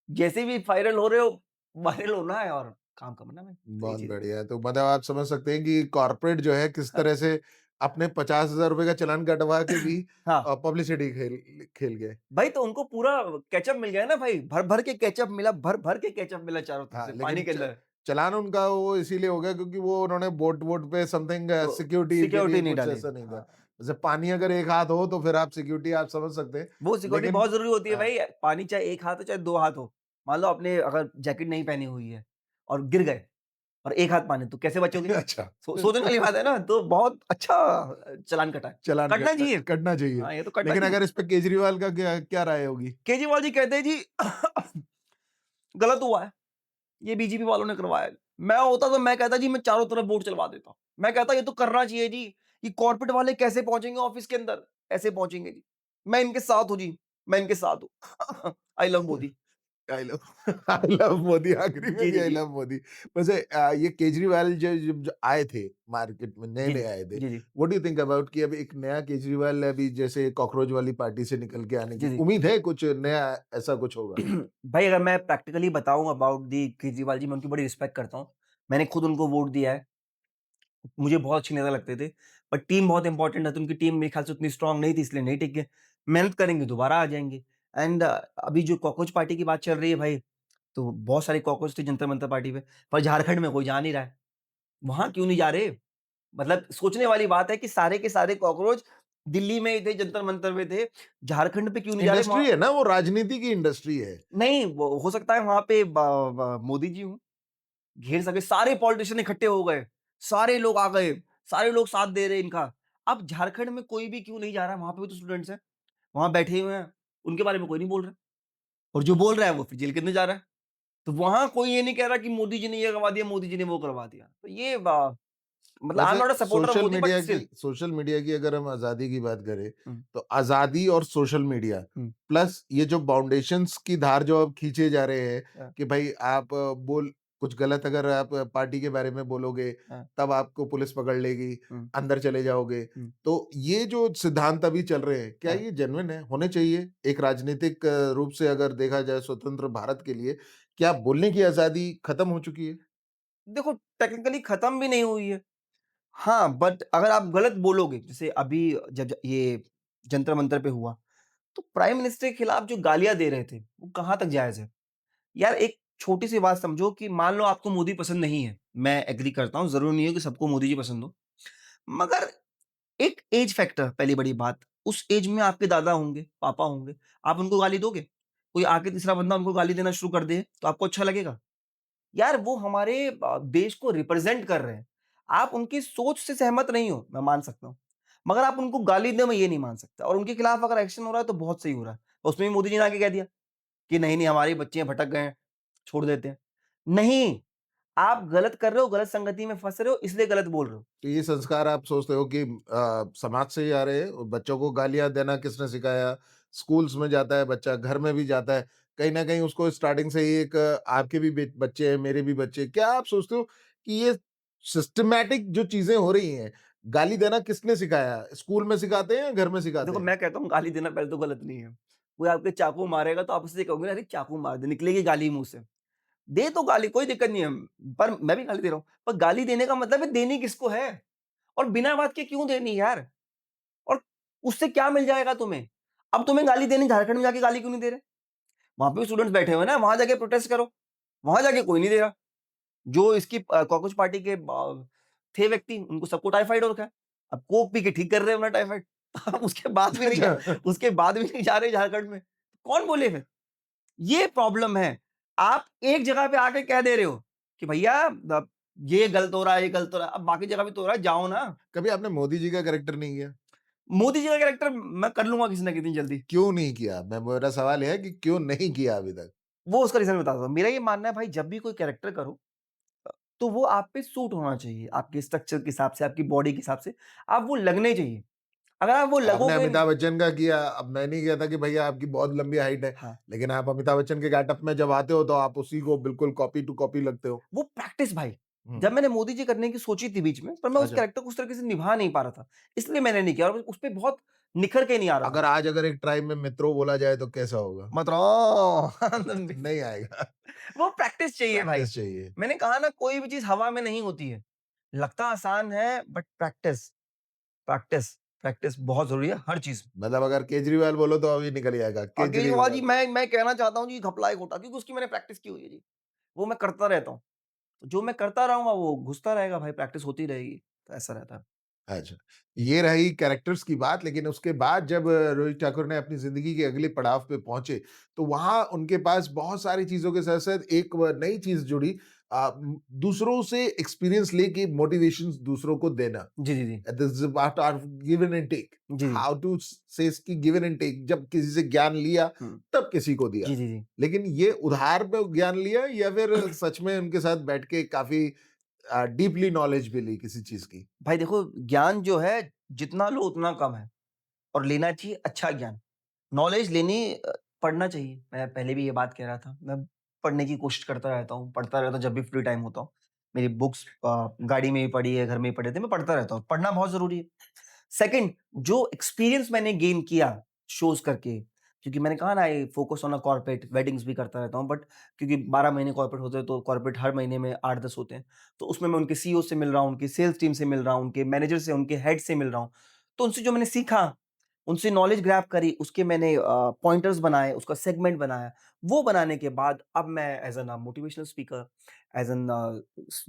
जैसे भी वायरल हो रहे हो, वायरल होना है और काम करना है, सही बहुत चीज़ है। बढ़िया। तो मतलब आप समझ सकते हैं कि कॉर्पोरेट जो है किस हाँ। तरह से अपने ₹50,000 का चालान कटवा के भी हाँ, पब्लिसिटी खेल खेल गए। भाई तो उनको पूरा केचअप मिल गया ना भाई, भर-भर के केचअप मिला, भर-भर के केचअप मिला चारों तरफ हाँ, से पानी लेकिन के अंदर। चालान उनका वो इसीलिए हो गया क्योंकि वो उन्होंने बोट वोट पे समथिंग तो सिक्योरिटी के सिक्योरिटी लिए नहीं कुछ डाली। ऐसा नहीं था। हाँ, जैसे पानी अगर एक हाथ हो तो फिर आप सिक्योरिटी आप समझ सकते हैं। वो सिक्योरिटी लेकिन बहुत ज़रूरी होती है अ, भाई, पानी चाहे 1 हाथ हो, चाहे 2 हाथ हो। मान लो आपने अगर जैकेट नहीं पहनी हुई है और गिर गए और 1 हाथ पानी, तो कैसे बचोगे? अच्छा। सोचने वाली बात है ना, तो बहुत अच्छा चालान कटा है। चालान कटना चाहिए। कटना चाहिए। हाँ, ये तो कटना लेकिन चाहिए। अगर इस पे केजरीवाल का क्या क्या राय होगी? केजरीवाल जी कहते हैं जी गलत हुआ है, ये बीजेपी वालों ने करवाया है। मैं होता तो मैं कहता जी मैं चारों तरफ बोर्ड चलवा देता। मैं कहता ये तो करना चाहिए जी, ये कॉर्पोरेट वाले कैसे पहुँचेंगे ऑफिस के अंदर? ऐसे पहुँचेंगे जी। मैं इनके साथ हूँ जी, मैं इनके साथ हूँ। I love Modi. I love I love Modi आखिरी में जी, भी जी, आई जी। लव मोदी। वैसे ये केजरीवाल जो आए थे मार्केट में जी, नए-नए जी। आए थे। जी, जी। What do you think about कि अब एक नया केजरीवाल अभी जैसे कॉकरोच वाली पार्टी से निकल के आने जी, की जी। उम्मीद है कुछ नया ऐसा कुछ होगा? भाई अगर मैं प्रैक्टिकली बताऊँ अबाउट दी केजरीवाल जी, मैं उनकी बड़ी रिस्पेक्ट करता हूँ। मैंने खुद उनको वोट दिया है। मुझे बहुत अच्छे नेता लगते थे। बट टीम बहुत इंपॉर्टेंट है, तो उनकी टीम मेरे ख्याल से उतनी स्ट्रॉन्ग नहीं थी, इसलिए नहीं टिक गए। मेहनत करेंगे दोबारा आ जाएँगे। एंड अभी जो कॉकरोच पार्टी की बात चल रही है भाई, तो बहुत सारे कॉकरोच थे जंतर मंतर पार्टी पे, पर झारखंड में कोई जा नहीं रहा है। वहाँ क्यों नहीं जा रहे? मतलब सोचने वाली बात है कि सारे के सारे कॉकरोच दिल्ली में ही थे, जंतर मंतर में थे, झारखंड पे क्यों नहीं जा रहे इंडस्ट्री वहाँ? है ना, वो राजनीति की इंडस्ट्री है। नहीं, वो हो सकता है वहाँ पे ब ब मोदी जी हों। घेर सके, सारे पॉलिटिशियन इकट्ठे हो गए, सारे लोग आ गए, सारे लोग साथ दे रहे हैं इनका। अब झारखंड में कोई भी क्यों नहीं जा रहा है? वहाँ पे भी तो स्टूडेंट्स हैं, वहाँ बैठे हुए हैं, उनके बारे में कोई नहीं बोल रहा है, और जो बोल रहा है वो फिर जेल के अंदर जा रहा है। तो वहाँ कोई ये नहीं कह रहा कि मोदी जी ने ये करवा दिया, मोदी जी ने वो करवा दिया। तो ये मतलब आई एम वैसे not a supporter of Modi but still. Social media की अगर हम आज़ादी की बात करें, हुँ, तो आज़ादी और सोशल मीडिया हुँ, प्लस ये जो फाउंडेशंस की धार जो अब खींचे जा रहे हैं हाँ, कि भाई आप बोल कुछ गलत अगर आप पार्टी के बारे में बोलोगे, हाँ, तब आपको पुलिस पकड़ लेगी, हुँ, अंदर चले जाओगे। हुँ, तो ये जो सिद्धांत अभी चल रहे हैं, क्या हाँ। ये जेन्युइन है? होने चाहिए? एक राजनीतिक रूप से अगर देखा जाए स्वतंत्र भारत के लिए, क्या बोलने की आज़ादी खत्म हो चुकी है? देखो टेक्निकली खत्म भी नहीं हुई है। हाँ, बट अगर आप गलत बोलोगे, जैसे अभी जब ये जंतर-मंतर पे हुआ, तो प्राइम मिनिस्टर के खिलाफ जो गालियाँ दे रहे थे, वो कहाँ तक जायज़ है? यार एक छोटी-सी बात समझो कि मान लो आपको मोदी पसंद नहीं है, मैं एग्री करता हूँ, ज़रूरी नहीं है कि सबको मोदी जी पसंद हो। मगर एक एज फैक्टर पहली बड़ी बात, उस एज में आपके दादा होंगे, पापा होंगे, आप उनको गाली दोगे? कोई आके तीसरा बंदा उनको गाली देना शुरू कर दे, तो आपको अच्छा लगेगा? यार वो हमारे देश को रिप्रेजेंट कर रहे हैं। आप उनकी सोच से सहमत नहीं हो, मैं मान सकता हूँ। मगर आप उनको गाली दें, मैं ये नहीं मान सकता और उनके खिलाफ अगर एक्शन हो रहा है तो बहुत सही हो रहा है। उसमें भी मोदी जी ने आके कह दिया कि नहीं, नहीं हमारी बच्चियाँ भटक गए हैं, छोड़ देते हैं। नहीं, आप गलत कर रहे हो, गलत संगति में फँस रहे हो इसलिए गलत बोल रहे हो। तो ये संस्कार आप सोचते हो कि समाज से ही आ रहे हैं और बच्चों को गालियाँ देना किसने सिखाया? स्कूल्स में जाता है बच्चा, घर में भी जाता है, कहीं न कहीं उसको स्टार्टिंग से ही एक आपके भी बच्चे हैं, मेरे भी बच्चे हैं। क्या आप सोचते हो कि ये सिस्टमैटिक जो चीज़ें हो रही हैं, गाली देना किसने सिखाया? स्कूल में सिखाते हैं या घर में सिखाते देखो हैं? मैं कहता हूँ गाली देना पहले तो गलत नहीं है। कोई आपके चाकू मारेगा तो आप उससे कहोगे ना, अरे चाकू मार दे, निकलेगी गाली मुँह से। दे तो गाली, कोई दिक्कत नहीं है, पर मैं भी गाली दे रहा हूँ। पर गाली देने का मतलब है देनी किसको है? और बिना बात के क्यों देनी यार? और उससे क्या मिल जाएगा तुम्हें? अब तुम्हें गाली देनी, झारखंड में जाके गाली क्यों नहीं दे रहे? वहाँ पे भी स्टूडेंट्स बैठे हुए हैं ना, वहाँ जाके प्रोटेस्ट करो। वहाँ जाके कोई नहीं दे रहा। जो इसकी कॉकरोच पार्टी के थे व्यक्ति, उनको सबको टाइफाइड हो रखा है। अब कोक पी के ठीक कर रहे हैं अपना टाइफाइड। अब अच्छा। उसके बाद भी नहीं जा रहे झारखंड में। कौन बोले फिर? ये प्रॉब्लम है। आप एक जगह पे आके कह दे रहे हो कि भैया ये गलत हो रहा है, ये गलत हो रहा है। अब बाकी जगह भी तो हो रहा है, जाओ ना। कभी आपने मोदी जी का कैरेक्टर नहीं किया? मोदी जी का कैरेक्टर मैं कर लूँगा किसी ना किसी दिन जल्दी। क्यों नहीं किया? मेरा सवाल ये है कि क्यों नहीं किया अभी तक? वो उसका रीज़न बताता हूँ। मेरा ये मानना है भाई, जब भी कोई कैरेक्टर करो तो वो आप पे सूट होना चाहिए। आपके स्ट्रक्चर के हिसाब से, आपकी बॉडी के हिसाब से, आप वो लगने चाहिए। अगर आप वो आपने लगोगे नहीं। अमिताभ बच्चन का किया, अब मैं नहीं कहता कि भैया आपकी बहुत लंबी हाइट है, हाँ, लेकिन आप अमिताभ बच्चन के गेटअप में जब आते हो तो आप उसी को बिल्कुल कॉपी टू कॉपी लगते हो। वो प्रैक्टिस भाई। हुँ, जब मैंने मोदी जी करने की सोची थी बीच में, पर मैं उस अच्छा। कैरेक्टर को उस तरीके से निभा नहीं पा रहा था। इसलिए मैंने नहीं किया और उसपे बहुत निखर के नहीं आ रहा था। अगर एक ट्राइब में मित्रो बोला जाए तो कैसा होगा? मत रहो। नहीं आएगा, वो प्रैक्टिस चाहिए भाई। प्रैक्टिस चाहिए। मैंने कहा ना, कोई भी चीज़ हवा में नहीं होती है। लगता आसान है बट प्रैक्टिस, प्रैक्टिस, प्रैक्टिस बहुत ज़रूरी है हर चीज़ में। मतलब अगर केजरीवाल बोलो तो अभी निकल जाएगा, केजरीवाल जी, केजरीवाल। मैं कहना चाहता हूँ जी, घपला एक होता, क्योंकि उसकी मैंने प्रैक्टिस की हुई है जी। वो मैं करता रहता हूँ। जो मैं करता रहूँगा वो घुसता रहेगा भाई, प्रैक्टिस होती रहेगी। तो ऐसा रहता है। अच्छा, ये रही कैरेक्टर्स की बात, लेकिन उसके बाद जब रोहित ठाकुर ने अपनी ज़िंदगी के अगले पड़ाव पे पहुँचे, तो वहाँ उनके पास बहुत सारी चीज़ों के साथ-साथ एक व नई चीज़ जुड़ी दूसरों से एक्सपीरियंस लेके मोटिवेशंस दूसरों को देना। जी, जी, जी। This is about our give and take. जी, जी। हाउ टू से इसकी गिव एंड टेक जब किसी से ज्ञान लिया, हुँ। तब किसी को दिया। जी, जी, जी। लेकिन ये उधार पे ज्ञान लिया या फिर सच में उनके साथ बैठ के काफ़ी डीपली नॉलेज भी ली किसी चीज़ की? भाई देखो, ज्ञान जो है जितना लो उतना कम है और लेना चाहिए अच्छा ज्ञान। नॉलेज लेनी पढ़ना चाहिए। मैं पहले भी ये बात कह रहा था। मैं पढ़ने की कोशिश करता रहता हूँ, पढ़ता रहता हूँ जब भी फ्री टाइम होता हूँ। मेरी बुक्स गाड़ी में भी पढ़ी है, घर में भी पढ़े थे, मैं पढ़ता रहता हूँ। पढ़ना बहुत ज़रूरी है। सेकंड, जो एक्सपीरियंस मैंने गेन किया शोज़ करके, क्योंकि मैंने कहा ना, I focus on a corporate, weddings भी करता रहता हूँ, बट क्योंकि 12 महीने कॉर्पोरेट होते हैं तो कॉर्पोरेट हर महीने में 8-10 होते हैं। तो उसमें मैं उनके सीईओ से मिल रहा हूँ, उनकी सेल्स टीम से मिल रहा हूँ, उनके मैनेजर से, उनके हेड से मिल रहा हूँ। तो उनसे जो मैंने सीखा, उनसे नॉलेज ग्रैब करी, उसके मैंने पॉइंटर्स बनाए, उसका सेगमेंट बनाया। वो बनाने के बाद अब मैं as N motivational speaker, as an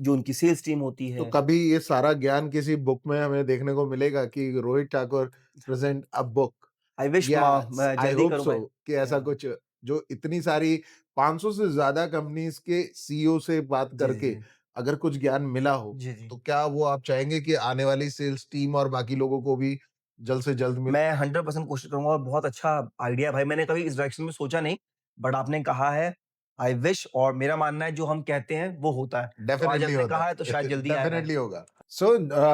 जो उनकी सेल्स टीम होती तो है। कभी ये सारा ज्ञान किसी बुक में हमें देखने को मिलेगा कि Rohit Thakur present a book I wish या मैं आई जल्दी होप करूँ सो भाई। कि ऐसा या कुछ जो इतनी सारी 500 से ज्यादा कंपनीज के सीईओ से बात जी, जी, करके जी। अगर कुछ ज्ञान मिला हो, जी, जी। तो क्या वो आप चाहेंगे कि आने वाली सेल्स टीम और बाकी लोगों को भी जल्द से जल्द मिले? मैं 100% कोशिश करूँगा और बहुत अच्छा आइडिया है भाई, मैंने कभी इस डायरेक्शन में सोचा नहीं, बट आपने कहा है, आई विश और मेरा मानना है जो हम कहते हैं वो होता है। तो आज डेफिनेटली हमने होता कहा है तो है। शायद जल्दी आएगा। डेफिनेटली होगा। सो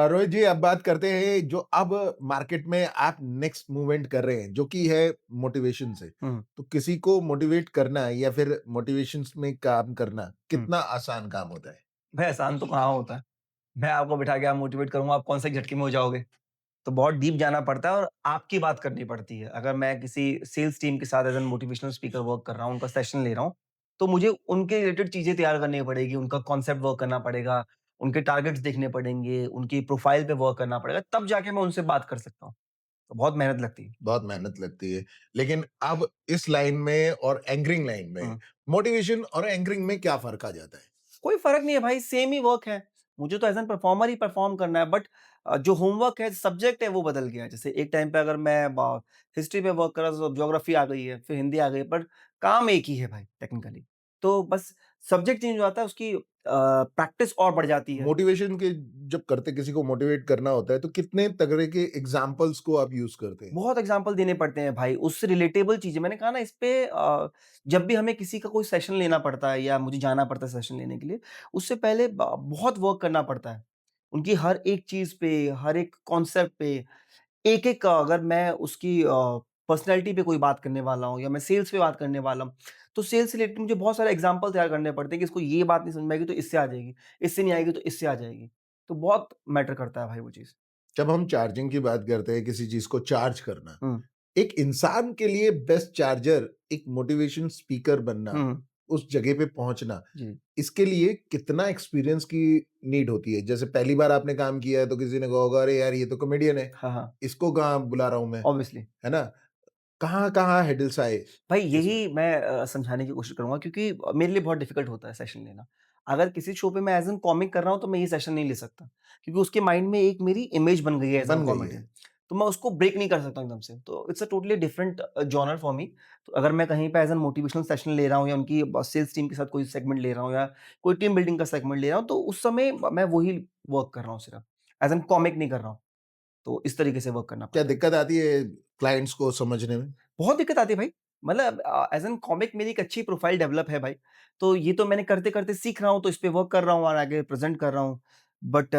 रोहित जी, अब बात करते हैं जो अब मार्केट में आप नेक्स्ट मूवमेंट कर रहे हैं जो कि है मोटिवेशन से। हुँ, तो किसी को मोटिवेट करना या फिर मोटिवेशंस में काम करना हुँ। कितना आसान काम होता है? भाई आसान तो कहाँ होता है। मैं आपको बिठा के मोटिवेट करूँगा, आप कौन से झटके में हो जाओगे। तो बहुत डीप जाना पड़ता है और आपकी बात करनी पड़ती है। अगर मैं किसी सेल्स टीम के साथ as an motivational speaker work कर रहा हूँ, उनका सेशन ले रहा हूँ, तो मुझे उनके रिलेटेड चीज़ें तैयार करनी पड़ेगी, उनका कॉन्सेप्ट वर्क करना पड़ेगा, उनके टारगेट्स देखने पड़ेंगे, उनकी प्रोफाइल पे वर्क करना पड़ेगा, तब जाके मैं उनसे बात कर सकता हूँ। तो बहुत मेहनत लगती है। बहुत मेहनत लगती है। लेकिन अब इस लाइन में और एंकरिंग लाइन में हुँ। मोटिवेशन और एंकरिंग में क्या फ़र्क आ जाता है? कोई फ़र्क नहीं है भाई, सेम ही वर्क है। मुझे तो as an performer he perform करना है बट जो होमवर्क है, सब्जेक्ट है वो बदल गया है। जैसे एक टाइम पे अगर मैं हिस्ट्री पे वर्क कर रहा था तो ज्योग्राफ़ी आ गई है, फिर हिंदी आ गई है, पर काम एक ही है भाई टेक्निकली। तो बस सब्जेक्ट चेंज हो जाता है, उसकी प्रैक्टिस और बढ़ जाती है। मोटिवेशन के जब करते किसी को मोटिवेट करना होता है तो कितने तगड़े के एग्ज़ाम्पल्स को आप यूज़ करते हैं? बहुत एग्ज़ाम्पल देने पड़ते हैं भाई, उससे रिलेटेबल चीज़ें मैंने कहा ना इस पे जब भी हमें किसी का कोई सेशन लेना पड़ता है या मुझे जाना पड़ता है सेशन लेने के लिए, उससे पहले ब बहुत वर्क करना पड़ता है। उनकी हर एक चीज़ पे, हर एक कॉन्सेप्ट पे, एक-एक अगर मैं उसकी पर्सनैलिटी पे कोई बात करने वाला हूँ या मैं सेल्स पे बात करने वाला हूँ, तो सेल्स से रिलेटेड मुझे बहुत सारे एग्ज़ाम्पल तैयार करने पड़ते हैं कि इसको ये बात नहीं समझ में आएगी तो इससे आ जाएगी, इससे नहीं आएगी तो इससे आ जाएगी। तो बहुत मैटर करता है भाई वो चीज़। जब हम चार्जिंग की बात करते हैं, किसी चीज़ को चार्ज करना, हुँ, एक इंसान के लिए बेस्ट चार्जर एक मोटिवेशन स्पीकर बनना, हुँ, उस जगह पे पहुँचना, जी। इसके लिए कितना एक्सपीरियंस की नीड होती है? जैसे पहली बार आपने काम किया है तो किसी ने कहा होगा, "अरे यार, ये तो कॉमेडियन है, हाँ, हाँ, इसको कहाँ बुला रहा हूँ मैं।" ऑब्वियसली। है ना? कहाँ-कहाँ हेडल्स आए भाई इसमें? यही मैं समझाने की कोशिश करूँगा क्योंकि मेरे लिए बहुत डिफ़िकल्ट होता है सेशन लेना। अगर किसी शो पे मैं एज़ एन कॉमिक कर रहा हूँ तो मैं ये सेशन नहीं ले सकता क्योंकि उसके माइंड में एक मेरी इमेज बन गई है एज़ एन बन गई है। कॉमेडियन। तो मैं उसको ब्रेक नहीं कर सकता एकदम से। तो it's a totally different genre for me. तो अगर मैं कहीं पे एज़ एन मोटिवेशनल सेशन ले रहा हूँ या उनकी सेल्स टीम के साथ कोई सेगमेंट ले रहा हूँ या कोई टीम बिल्डिंग का सेगमेंट ले रहा हूँ तो उस समय मैं वही वर्क कर रहा हूँ सिर्फ़। एज़ एन कॉमिक नहीं कर रहा हूँ। तो इस तरीके से वर्क करना क्या पड़ता है। दिक्कत आती है क्लाइंट्स को समझने में? बहुत दिक्कत आती है भाई। मतलब एज़ एन कॉमिक मेरी एक अच्छी प्रोफ़ाइल डेवलप है भाई। तो ये तो मैंने करते-करते सीख रहा हूँ, तो इस पे वर्क कर रहा हूँ और आगे प्रेज़ेंट कर रहा हूँ। बट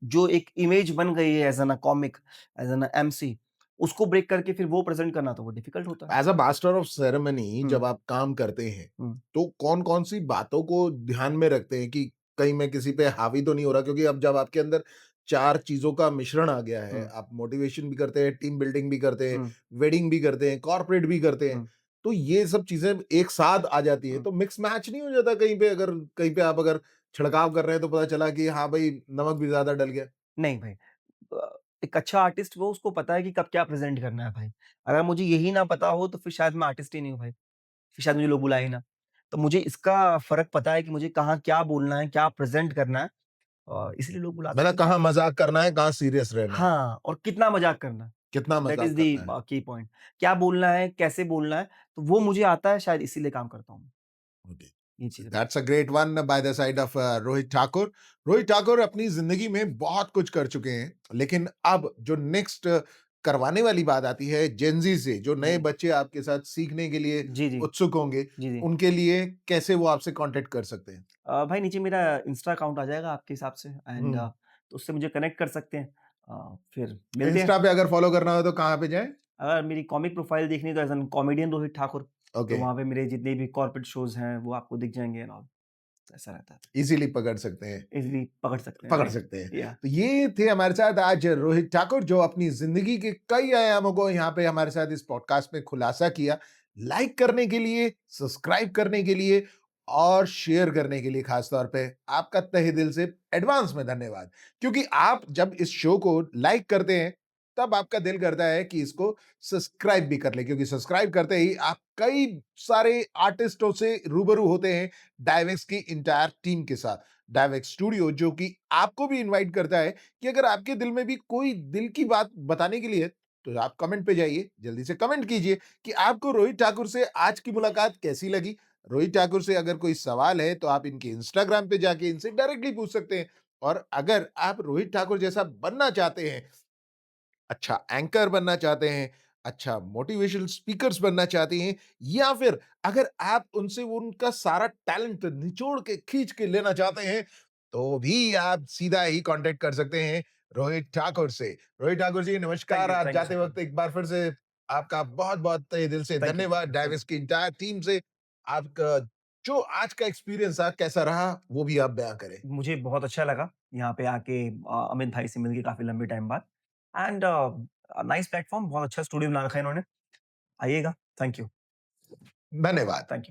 जो एक इमेज बन गई है as an a comic, as an MC, उसको ब्रेक करके फिर वो प्रेज़ेंट करना तो वो डिफ़िकल्ट होता है। As a master of ceremony हुँ, जब आप काम करते हैं, हुँ, तो कौन-कौन सी बातों को ध्यान में रखते हैं कि कहीं मैं किसी पे हावी तो नहीं हो रहा? क्योंकि अब जब आपके अंदर 4 चीज़ों का मिश्रण आ गया है, हुँ, आप मोटिवेशन भी करते हैं, टीम बिल्डिंग भी करते हैं, हुँ, वेडिंग भी करते हैं, कॉर्पोरेट भी करते हैं, हुँ, तो ये सब चीज़ें एक साथ आ जाती है, हुँ। तो मिक्स मैच नहीं हो जाता कहीं पे? अगर कहीं पे आप अगर छिड़काव कर रहे हैं, तो पता चला कि हाँ भाई, नमक भी ज़्यादा डल गया। नहीं भाई, एक अच्छा आर्टिस्ट वो उसको पता है कि कब क्या प्रेज़ेंट करना है भाई। अगर मुझे यही ना पता हो तो फिर शायद मैं आर्टिस्ट ही नहीं हूँ भाई। फिर शायद मुझे लोग बुलाए ही ना। तो मुझे इसका फ़र्क पता है कि मुझे कहाँ क्या बोलना है, क्या प्रेज़ेंट करना है और इसलिए लोग बुलाते मतलब हैं। कहाँ मज़ाक करना है, कहाँ सीरियस रहना है, हाँ, और कितना मज़ाक करना है, कितना दैट इज़ मज़ाक करना है। The key point. क्या बोलना है, कैसे बोलना है, तो वो मुझे आता है शायद इसीलिए काम करता हूँ। ओके। ये चीज़ है। That's a great one by the side of Rohit Thakur. Rohit Thakur अपनी जिंदगी में बहुत कुछ कर चुके हैं, लेकिन अब जो नेक्स्ट करवाने वाली बात आती है जेनजी से, जो नए जी। बच्चे आपके साथ सीखने के लिए जी, जी। उत्सुक होंगे, जी, जी। उनके लिए कैसे वो आपसे कांटेक्ट कर सकते हैं? भाई नीचे मेरा इंस्टा अकाउंट आ जाएगा आपके हिसाब से एंड हम्म। तो उससे मुझे कनेक्ट कर सकते हैं। फिर मिलते हैं। इंस्टा पे अगर फॉलो करना हो तो कहाँ पे जाएं? अगर मेरी कॉमिक प्रोफ़ाइल देखनी है तो as an comedian Rohit Thakur, तो ओके। वहाँ पे मेरे जितने भी कॉर्पोरेट शोज़ हैं, वो आपको दिख जाएँगे एंड ऑल। ऐसा रहता है। इजीली पकड़ सकते हैं। ईज़िली पकड़ सकते हैं, पकड़ राइट? सकते हैं। या तो ये थे हमारे साथ आज रोहित ठाकुर, जो अपनी ज़िंदगी के कई आयामों को यहाँ पे हमारे साथ इस पॉडकास्ट में खुलासा किया। लाइक करने के लिए, सब्सक्राइब करने के लिए और शेयर करने के लिए ख़ास तौर पे आपका तहे दिल से एडवांस में धन्यवाद। क्योंकि आप जब इस शो को लाइक करते हैं, तब आपका दिल करता है कि इसको सब्सक्राइब भी कर लें, क्योंकि सब्सक्राइब करते ही आप कई सारे आर्टिस्टों से रूबरू होते हैं, डायवेक्स की एंटायर टीम के साथ। डायवेक्स स्टूडियो जो कि आपको भी इनवाइट करता है कि अगर आपके दिल में भी कोई दिल की बात बताने के लिए है, तो आप कमेंट पे जाइए, जल्दी से कमेंट कीजिए कि आपको रोहित ठाकुर से आज की मुलाकात कैसी लगी। रोहित ठाकुर से अगर कोई सवाल है तो आप इनके इंस्टाग्राम पे जाके इनसे डायरेक्टली पूछ सकते हैं। और अगर आप रोहित ठाकुर जैसा बनना चाहते हैं, अच्छा एंकर बनना चाहते हैं, अच्छा, मोटिवेशनल स्पीकर्स बनना चाहती हैं या फिर अगर आप उनसे वो उनका सारा टैलेंट निचोड़ के खींच के लेना चाहते हैं, तो भी आप सीधा ही कॉन्टैक्ट कर सकते हैं रोहित ठाकुर से। रोहित ठाकुर जी नमस्कार, आज थैंक यू जाते सो वक़्त एक बार फिर से आपका बहुत-बहुत तहे दिल से थैंक यू, धन्यवाद थैंक डाइविस यू। की एंटायर टीम से। आपका जो आज का एक्सपीरियंस था कैसा रहा, वो भी आप बयाँ करें। मुझे बहुत अच्छा लगा यहाँ पे आके अमित भाई से मिलके काफ़ी लंबे टाइम बाद एंड नाइस प्लेटफ़ॉर्म बहुत अच्छा स्टूडियो बना रखा है इन्होंने। आइएगा। थैंक यू, धन्यवाद। Thank you.